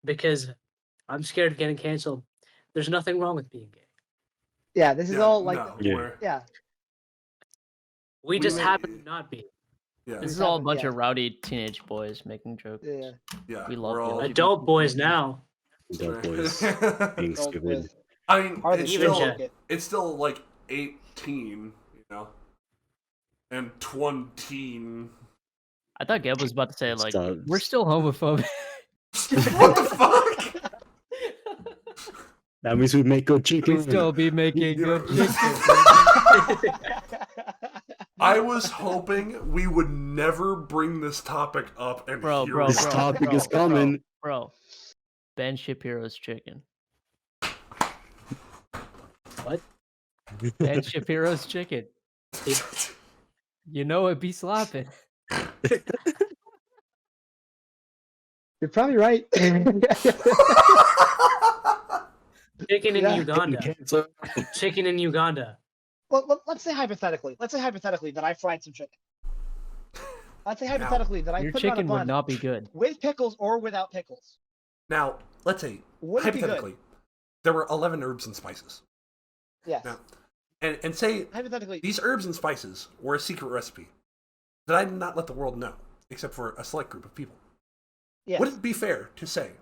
because I'm scared of getting canceled. There's nothing wrong with being gay. Yeah. This is all like. no, Yeah. where- Yeah. We just happen to not be. yeah, This is all a happened, bunch yeah. of rowdy teenage boys making jokes. Yeah. yeah. We love we're all LGBT. Adult boys now. Adult boys being Adult stupid. boys. I mean, Hardly it's even still Jett. it's still like 18, you know. and 20. I thought Gab was about to say like Stop. we're still homophobic. What the fuck? That means we make good chicken. We still be making good chicken. I was hoping we would never bring this topic up and Bro, hear bro, This about topic it. is coming. Bro, Ben Shapiro's chicken. What? Ben Shapiro's chicken. You know it be slopping. You're probably right. Chicken in Yeah. Uganda. Cancer. Chicken in Uganda. Well, let's say hypothetically. Let's say hypothetically that I fried some chicken. Let's say hypothetically that I Your put it on a chicken would bun not be good. with pickles or without pickles. Now, let's say, Would it be hypothetically, good? there were 11 herbs and spices. Yes. Now, and say Hypothetically, these herbs and spices were a secret recipe that I did not let the world know, except for a select group of people. yes. Would it be fair to say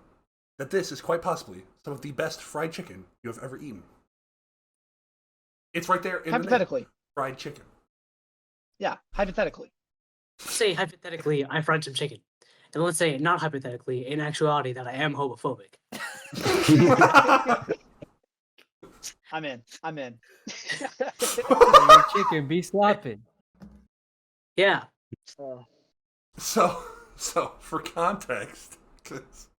that this is quite possibly some of the best fried chicken you have ever eaten? It's right there in the name. Hypothetically. Fried chicken. Yeah, hypothetically. Let's say hypothetically I fried some chicken. And let's say not hypothetically, in actuality, that I am homophobic. I'm in. Your chicken be slopping. Yeah. So for context, 'cause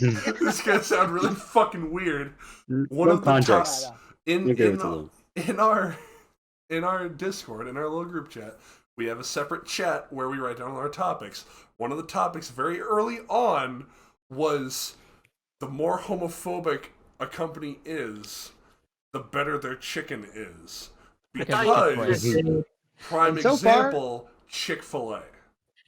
this is gonna sound really fucking weird. One No of the context. top in We'll give it to them. in our Discord, in our little group chat, we have a separate chat where we write down all our topics. One of the topics very early on was the more homophobic a company is, the better their chicken is. Because prime And so far- example, Chick-fil-A.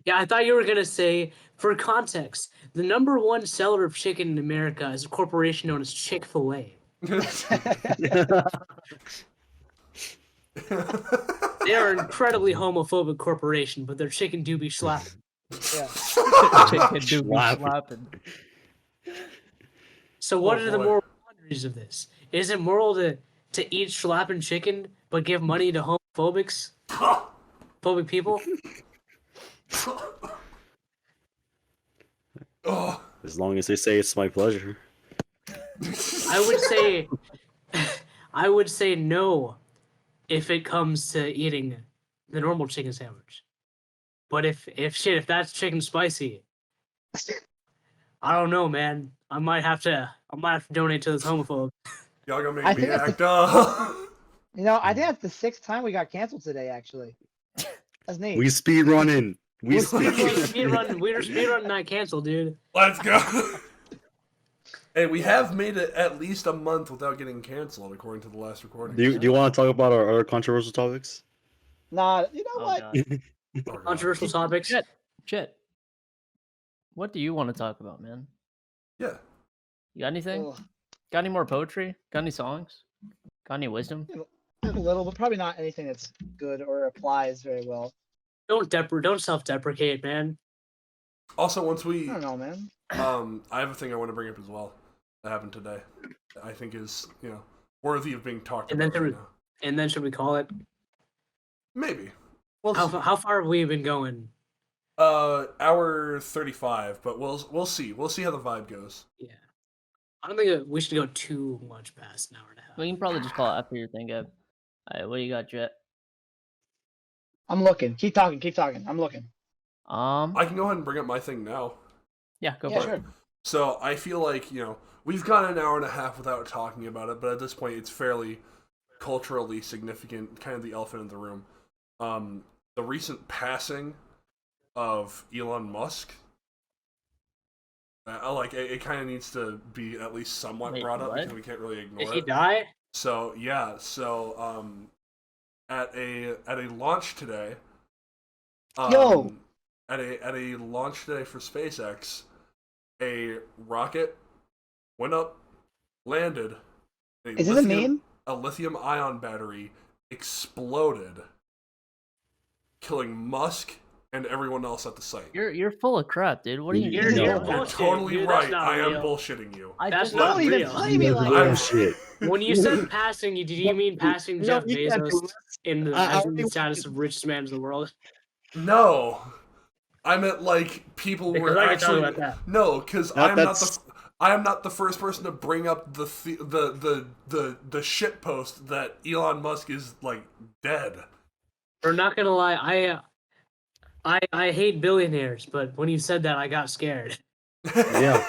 Yeah, I thought you were gonna say, for context, the number one seller of chicken in America is a corporation known as Chick-fil-A. They are an incredibly homophobic corporation, but their chicken do be slapping. Yeah. Chicken do be Slopping. slopping. So what Oh, are the boy. moral boundaries of this? Is it moral to eat slapping chicken but give money to homophobics? Phobic people? Oh. As long as they say it's my pleasure. I would say no if it comes to eating the normal chicken sandwich. But if that's chicken spicy, I don't know, man. I might have to donate to this homophobe. Y'all gonna I make me think that's act up. I think that's the 6th time we got canceled today, actually. That's neat. We speed running. We We're speed speedrun not canceled, dude. Let's go. Hey, we have made it at least a month without getting canceled, according to the last recording. Do you want to talk about our other controversial topics? Nah, you know Oh, what? God. Oh, God. Controversial topics. Jet, what do you want to talk about, man? Yeah. You got anything? Ugh, Got any more poetry? Got any songs? Got any wisdom? a little, but probably not anything that's good or applies very well. Don't self-deprecate, man. Also, once we, I don't know, man. I have a thing I want to bring up as well that happened today. That I think is, worthy of being talked And about then right now. And then should we call it? Maybe. Well, How far have we been going? hour 35, but we'll see. We'll see how the vibe goes. Yeah. I don't think we should go too much past an hour and a half. We can probably just call it after your thing, Gab. Alright, what do you got, Jet? I'm looking. Keep talking. I'm looking. I can go ahead and bring up my thing now. Yeah, go Yeah, for sure. it. So I feel like, we've gone an hour and a half without talking about it, but at this point it's fairly culturally significant, kind of the elephant in the room. The recent passing of Elon Musk, it kind of needs to be at least somewhat Wait, brought up what? because we can't really ignore Did he it. die? So yeah, at a launch today, Yo! at a launch today for SpaceX, a rocket went up, landed. Is it a meme? A lithium-ion battery exploded, killing Musk and everyone else at the site. You're full of crap, dude. What do you You're mean? No. bullshitting, You're totally dude. That's right. not I am real. bullshitting you. That's just not Don't even real. play me like I'm- that. Shit. When you said passing, did you mean passing No, Jeff you can't do Bezos in the, I as in the already- status of richest man in the world? No, I meant like people Because were I can talk actually about that. no, because That- I am not the first person to bring up the shit post that Elon Musk is like dead. Or not gonna lie, I hate billionaires, but when you said that, I got scared. Yeah.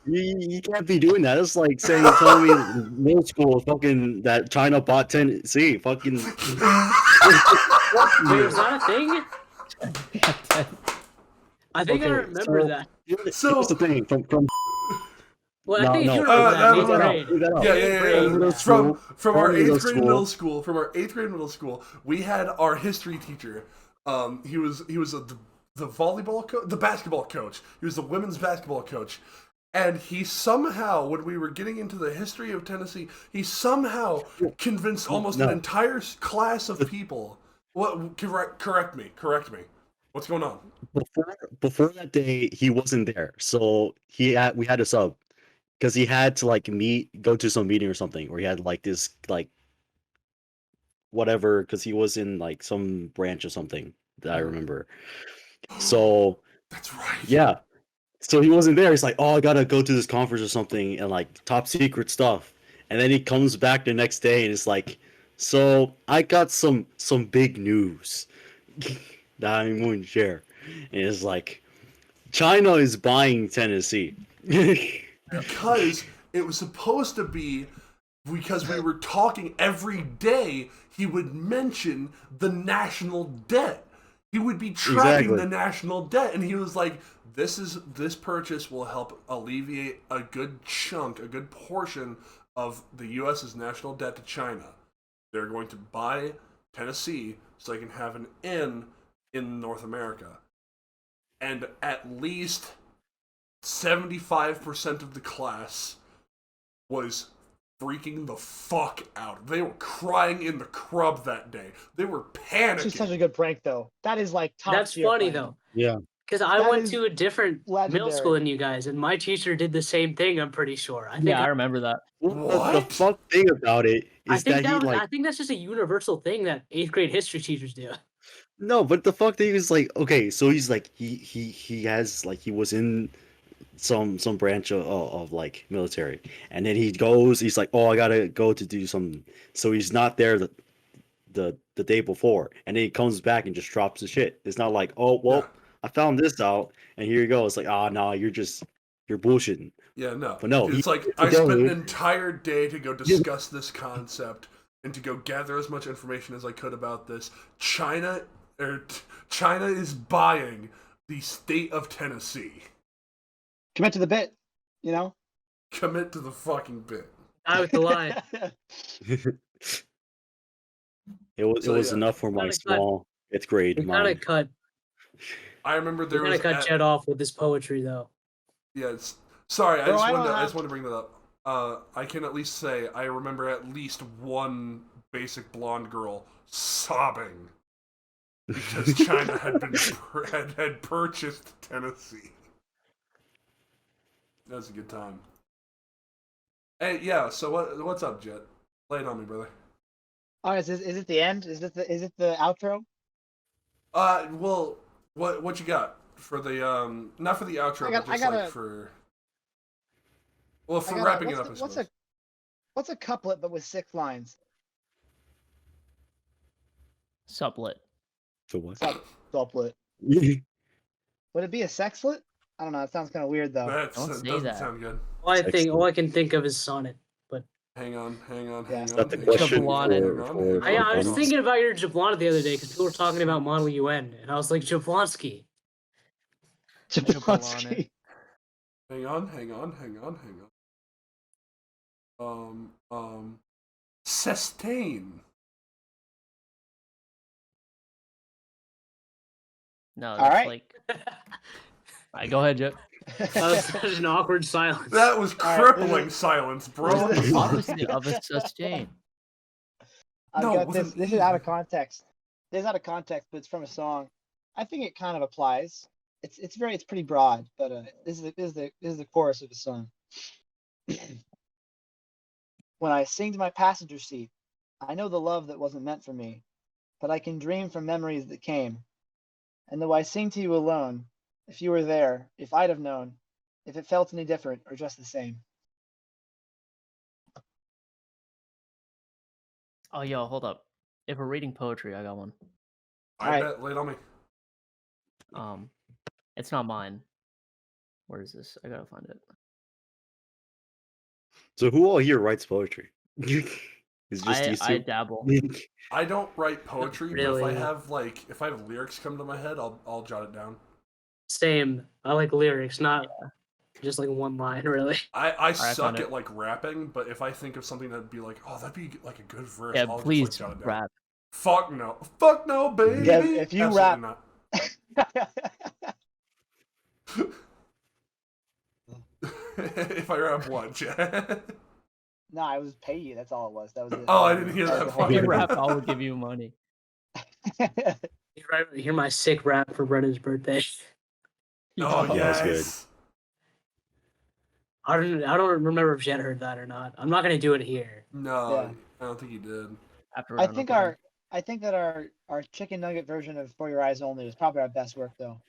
You can't be doing that. It's like telling me middle school fucking that China bought Tennessee. Fucking. Wait, was that a thing? I think I Okay, remember so- that. So- Here's the thing from Well, I No, think no. you remember that. no, in eighth no, no. grade. Leave that out. Yeah, Eighth grade, yeah. yeah. From our middle eighth grade school. middle school, from our eighth grade middle school, we had our history teacher. He was the volleyball coach, the basketball coach. He was the women's basketball coach, and he somehow, when we were getting into the history of Tennessee, he somehow convinced almost an No. entire class of people. What? Correct me. What's going on? before that day he wasn't there, so we had to sub because he had to like go to some meeting or something, or he had like this like whatever because he was in like some branch or something that I remember. So That's right. yeah, so he wasn't there. He's like, oh, I gotta go to this conference or something and like top secret stuff, and then he comes back the next day and it's like, so I got some big news that I'm going to share. And it's like, China is buying Tennessee. Because it was supposed to be because we were talking every day, he would mention the national debt. He would be tracking Exactly. the national debt, and he was like, this purchase will help alleviate a good chunk, a good portion of the US's national debt to China. They're going to buy Tennessee so they can have an in North America. And at least 75% of the class was freaking the fuck out. They were crying in the crub that day. They were That's just such panicking. a good prank, though. That is like top That's tier funny prank. though, Yeah. because I That went is to a different middle legendary. school than you guys, and my teacher did the same thing. I'm pretty sure. I think Yeah, I remember that. The What? fuck thing about it is that he like I think that's just a universal thing that eighth grade history teachers do. no, but the fuck thing is like, okay, so he's like he has like he was in some branch of like military, and then he goes, he's like, oh, I gotta go to do something, so he's not there the day before, and then he comes back and just drops the shit. It's not like, oh well, Yeah. I found this out and here you go. It's like, oh no, you're bullshitting. Yeah, no. But no, It's he- like, I spent an today- entire day to go discuss this concept and to go gather as much information as I could about this. China is buying the state of Tennessee. Commit to the bit, you know? Commit to the fucking bit. I with the lie. It was So, yeah. enough for my Kinda cut- small 5th grade We kind of mind. cut. I remember We there kind was of cut Jett off with his poetry though. Yeah, sorry, I Bro, just I wanted don't to, I have- just wanted to bring that up. I can at least say I remember at least one basic blonde girl sobbing because China had purchased Tennessee. That was a good time. Hey, yeah. So what's up, Jett? Lay it on me, brother. Oh, is it the end? Is it the outro? Well, what you got for the not for the outro, but just like for wrapping it up. I suppose. What's a couplet but with 6 lines? Sublet. So what? Couplet. Would it be a sexlet? I don't know. It sounds kind of weird though. That Don't say doesn't that. sound good. All I can think of is sonnet. But Hang on. Yeah. Is that the question Jablonet. I was Jablonski? thinking about your Jablonski the other day because people were talking about Model UN, and I was like, Jablonski. Jablonski. Hang on. Sustain. No, All that's right. like. All right, go ahead, Jett. That was such an awkward silence. That was All right, crippling silence, bro. this is- Opposite of a sustain. I've No, got with this. an This E. is out of context. This is out of context, but it's from a song. I think it kind of applies. It's pretty broad, but this is the chorus of the song. When I sing to my passenger seat, I know the love that wasn't meant for me, but I can dream from memories that came. And though I sing to you alone, if you were there, if I'd have known, if it felt any different or just the same. Oh, yo, hold up. If we're reading poetry, I got one. I bet. Lay it on me. It's not mine. Where is this? I gotta find it. So who all here writes poetry? It's just these I two. dabble. I don't write poetry, but Really? if I have lyrics come to my head, I'll jot it down. Same. I like lyrics, not just like one line, really. I found suck it. at like rapping, but if I think of something that'd be like, oh, that'd be like a good verse, Yeah, I'll please just like jot it down. rap. Fuck no, baby. Yeah, if you Absolutely rap- not. If I rap what, Jett? No, I was pay you. That's all it was. That was it. Oh, I didn't hear was that the whole If you part. rap, I will give you money. Hear my sick rap for Brendan's birthday. Oh, Yeah, that's good. yes. I don't remember if Jett heard that or not. I'm not gonna do it here. No, Yeah. I don't think he did. After we're I done think recording. that our chicken nugget version of For Your Eyes Only was probably our best work though.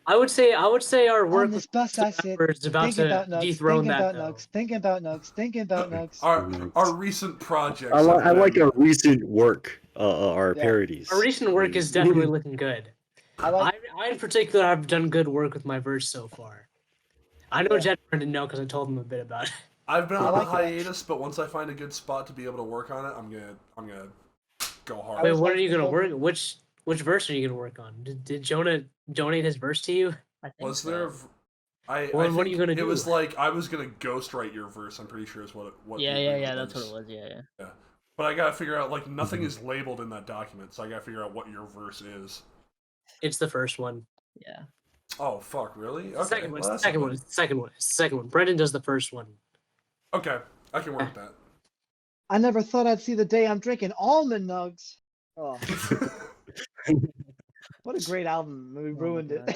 I would say our work On this bus I sit, is about thinking to about nugs, dethrone thinking that about though. nugs, thinking about nugs, thinking about nugs. Our recent projects. I have like been- our recent work, our Yeah. parodies. Our recent work is definitely looking good. I I in particular have done good work with my verse so far. I know Jett didn't know because I told him a bit about it. I've been I on like a that. hiatus, but once I find a good spot to be able to work on it, I'm gonna go hard. I Wait, was what are like you gonna this work? whole- Which verse are you gonna work on? Did Jonah donate his verse to you? I think Was so. there? I Well, think what are you gonna it do? was like I was gonna ghostwrite your verse. I'm pretty sure is what. Yeah, the yeah, agreement yeah. That's what it was. Yeah. But I gotta figure out like nothing is labeled in that document, so I gotta figure out what your verse is. It's the first one. Yeah. Oh fuck, really? The Okay, second one. well, It's the that's second not one. It's the second one. It's the second one. Brendan does the first one. bad. Okay, I can work with I never thought I'd see the day I'm drinking almond nugs. Oh, that. what a great album. We my ruined God.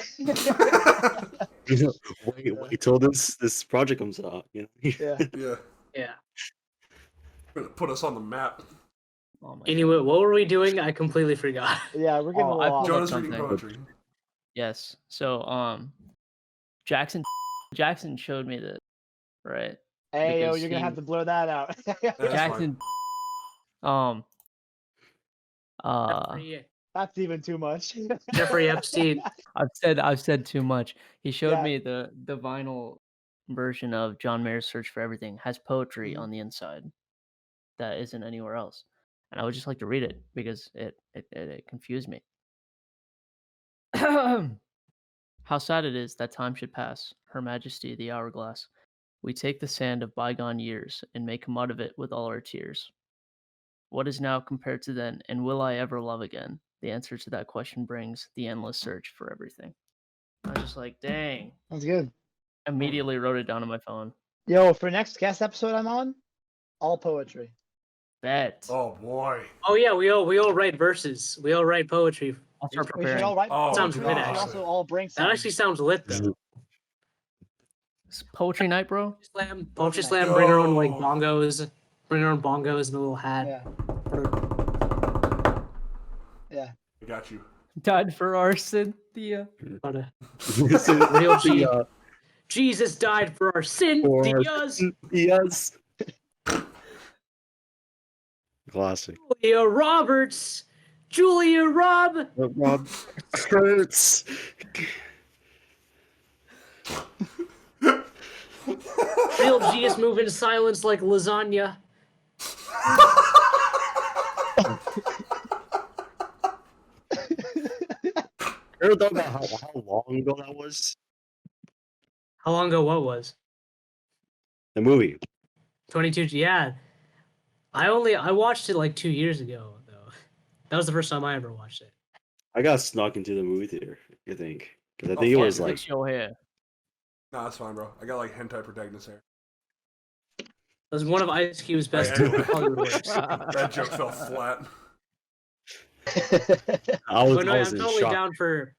it. Wait till this project comes out. You know? Yeah. Yeah, Yeah. gonna put us on the map. Oh my Anyway, God. what were we doing? I completely forgot. Yeah, we're getting Oh, a I little off. pulled up Jonah's reading something. poetry. Yes. So, Jackson showed me this, right? Hey, yo, because you're gonna have he- to blur that out. That's Jackson. Jeffrey, That's even too much. Jeffrey Epstein. I've said too much. He showed Yeah. me the vinyl version of John Mayer's Search for Everything has poetry Mhm. on the inside that isn't anywhere else, and I would just like to read it because it confused me. How sad it is that time should pass, Her Majesty the hourglass. We take the sand of bygone years and make a mud of it with all our tears. What is now compared to then, and will I ever love again? The answer to that question brings the endless search for everything. I was just like, dang. That's good. Immediately wrote it down on my phone. Yo, for next guest episode I'm on, all poetry. Bet. Oh boy. Oh yeah, we all write verses. We all write poetry. I'll start We should preparing. all write Oh, poetry. Sounds We good, should actually. also all bring some. That actually sounds lit though. It's poetry night, bro. Poetry night. slam. Bring our own like Yo. bongos. Bring our own bongos and a little hat. Yeah. Yeah. I got you. Died for our Cynthia. But, Listen, real G. the, Jesus died for our Cynthias. Yes. Classic. Julia Roberts. Julia Rob. Rob hurts. Real G is moving in silence like lasagna. Ever thought about how long ago that was? How long ago what was? The movie. 22. Yeah. I watched it like 2 years ago though. That was the first time I ever watched it. I got snuck into the movie theater, I think. Because I Oh, think it fuck, was like Fix your hair. No, that's fine, bro. I got like hentai protagonist hair. It was one of Ice Cube's best Hey, anyway. Hollywood works. That joke fell flat. I was, But no, I I'm was in totally shock. down for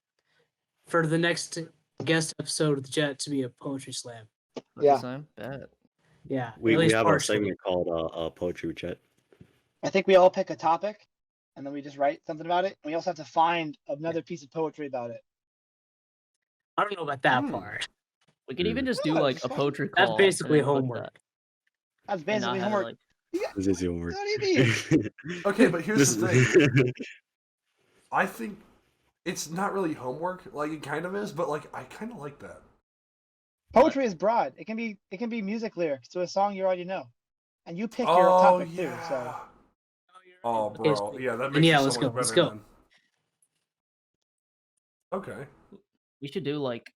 the next guest episode with Jett to be a poetry slam. Yeah. Bet. Yeah, at We least have a partially. segment called Poetry with Jett. I think we all pick a topic, and then we just write something about it. We also have to find another piece of poetry about it. I don't know about that Hmm. part. We could even just do Yeah, like just a fucking- poetry That's call. basically and then put homework. that, That's and not basically have it, homework. like, This is homework. What do you mean? Okay, but here's the thing. thing. I think it's not really homework. Like it kind of is, but like I kind of like that. Poetry is broad. It can be music lyrics to a song you already know, and you pick your Oh topic too. yeah. So Oh, Okay, bro. so- Yeah, that and makes yeah, it so let's much go, better. let's go. Then. Okay. we should do like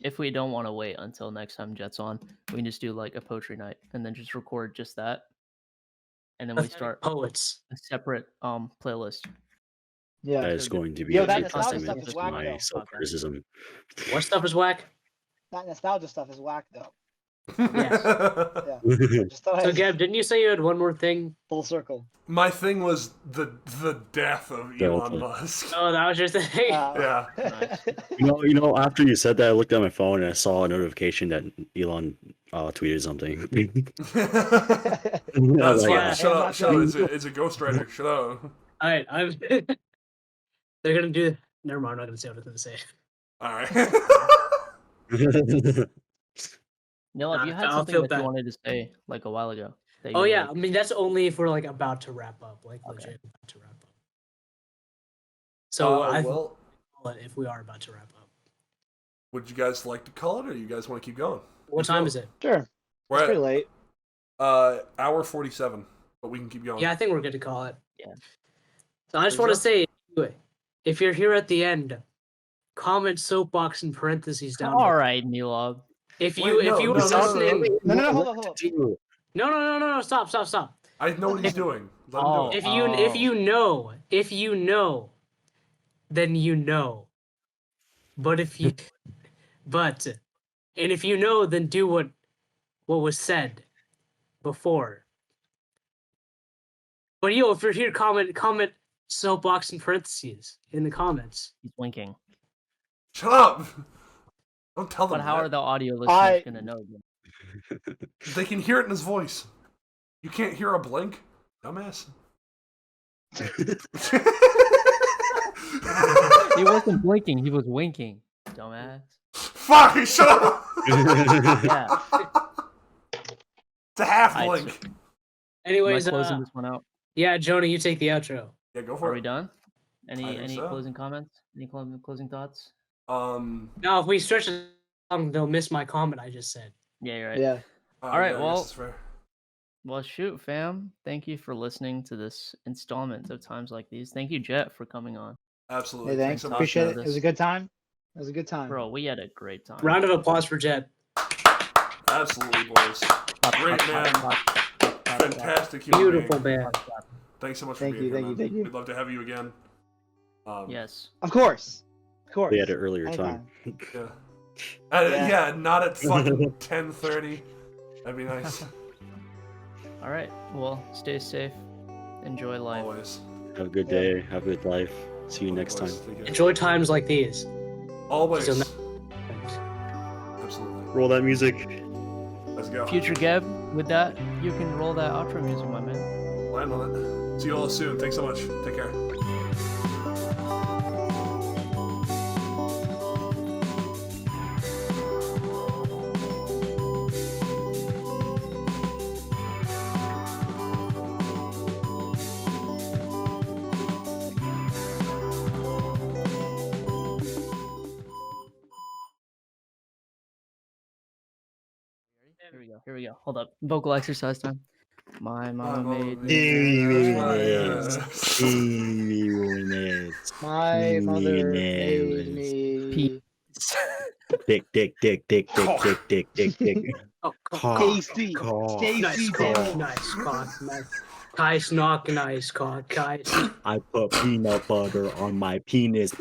if we don't want to wait until next time Jet's on, we can just do like a poetry night and then just record just that, and then we Pathetic start poets. a separate playlist. yeah, That is going to be Yo, a that big nostalgia testament stuff is to whack, my though. self-criticism. What stuff is whack? that nostalgia stuff is whack though. Yes. Yeah, just thought So I'd Gab, didn't you say you had one more thing? full circle. My thing was the death of Elon Musk. Oh, that was your thing. Yeah. Nice. You know, after you said that, I looked at my phone and I saw a notification that Elon tweeted something. That's fine. Yeah. Shut I'm up. not Shut up. sure. It's a ghostwriter. Shut up. All right, I'm. They're gonna do. Never mind. I'm not gonna say what I was gonna say. All right. Neil, have you had I'll something feel that bad. you wanted to say like a while ago? that you Oh were, yeah, I like- mean that's only if we're like about to wrap up, like Okay. legit about to wrap up. So I well, if we are about to wrap up. would you guys like to call it, or you guys want to keep going? What time is it? Sure, it's We're pretty at late. hour 47, but we can keep going. Yeah, I think we're good to call it. Yeah. So I just Think want to so? say, if you're here at the end, comment soapbox in parentheses down. All below. right, Neil. If Wait, you no, if you no, were no, no, no, listening, No, hold on. no, stop. I know what he's doing. Let him do it. If you know, then you know. But if you, and if you know, then do what was said before. But if you're here, comment soapbox in parentheses in the comments. He's winking. Shut up! Don't tell them But how that. are the audio listeners gonna know? They can hear it in his voice. You can't hear a blink, dumbass. He wasn't blinking. He was winking. Dumbass. Fuck! Shut up! Yeah. It's a half Alright, blink. Am I Anyways, closing this one out? yeah, Jonah, you take the outro. Yeah, go Are for we it. done? I think Any so. closing comments? Any closing thoughts? Now, if we stretch it long, they'll miss my comment I just said. Yeah, you're right. Yeah. All right, yeah, I well- guess it's fair. Well, shoot, fam. Thank you for listening to this installment of Times Like These. Thank you, Jet, for coming on. Absolutely. Hey, thanks. so much. Appreciate it. about It was a this. good time. It was a good time. Bro, we had a great time. Round of applause for Jett. Absolutely, boys. Clap, Great clap, man. clap, clap, clap, clap, Fantastic human Beautiful being. man. clap, clap. Thanks so much Thank for being you, here, thank you, man. thank you. We'd love to have you again. Yes. Of course. Of course. We had it earlier time. Anytime. Yeah. Yeah. Yeah, not at fucking 10:30. That'd be nice. All right. Well, stay safe. Enjoy life. Always. Have a good day. Have a good life. See you next time. Always. Take care. Enjoy times like these. Always. So Absolutely. Roll that music. Let's go. Future Geb, with that, you can roll that outro music, my man. Land on it. See you all soon. Thanks so much. Take care. Here we go. Hold up. Vocal exercise time. My mama made me. My mother made me. Pee. Dick. Oh, Stacy. nice Stacy. cock, Dillon. nice cock, nice. Kais knock, nice cock, Kais. I put peanut butter on my penis.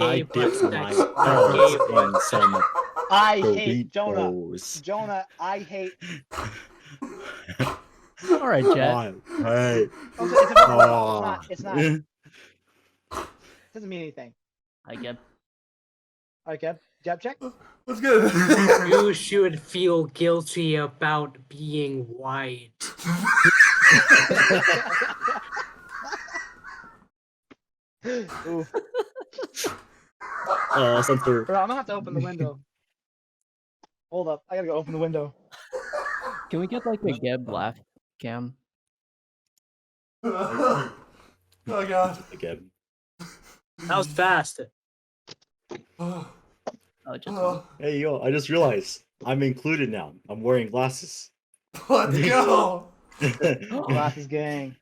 I dip my balls in some I hate Jonah. Doritos. Jonah, I hate. All right, Jett. Hey. Also, it's a verbal. It's not. It doesn't mean anything. I get. All right, Gab. Jab check. That's good. You should feel guilty about being white. Ooh. Censor. Bro, I'm gonna have to open the window. Hold up, I gotta go open the window. Can we get like a Geb laugh cam? Oh god. Again. That was fast. Oh, Oh, just oh, Hey, yo, I just realized I'm included now. I'm wearing glasses. let's go. Glasses gang.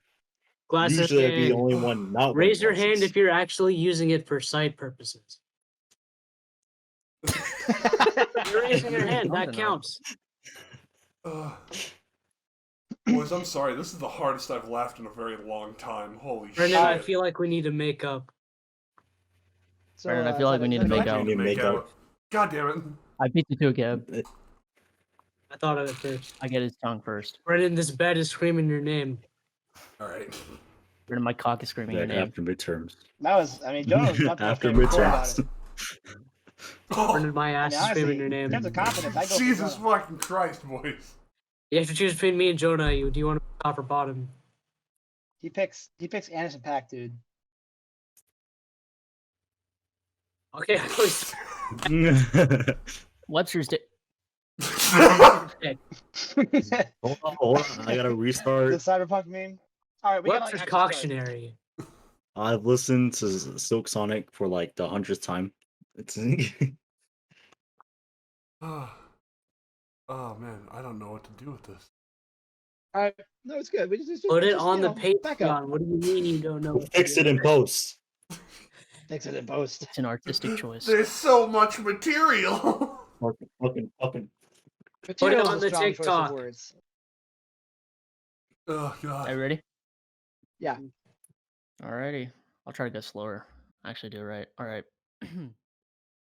Glasses Usually I'd be the gang. only one not wearing Raise your hand glasses. if you're actually using it for side purposes. You're raising your hand. That counts. Boys, I'm sorry. This is the hardest I've laughed in a very long time. Holy Brendan, shit. I feel like we need to make up. So, Brandon, I feel like we need to make out. I need to make out. God damn it. I beat you to a Geb. I thought of it first. I get his tongue first. Brendan, this bed is screaming your name. Alright. Brandon, my cock is screaming your Back name. after midterms. That was, I mean, Jonah was much more After straightforward about midterms. it. Brendan, my ass is honestly, screaming your in name. terms of confidence, I go for Jesus Jonah. fucking Christ, boys. You have to choose between me and Jonah. Do you want to top or bottom? He picks Anderson Paak, dude. Okay, at least. Webster's di- Okay. Hold on, I gotta The restart. cyberpunk meme. All right, we gotta Webster's actually start. Cautionary. I've listened to Silk Sonic for like the 100th time. It's Oh man, I don't know what to do with this. All right, no, it's good. We just Put it just, on the back up. Patreon. What do you mean you don't know? what to fix do? it in post. Fix it in post. It's an artistic choice. There's so much material. Fucking. Put it Material on is the a strong choice of TikTok. words. Oh Are you god. ready? Yeah. Alrighty. I'll try to go slower. Actually do it right. Alright.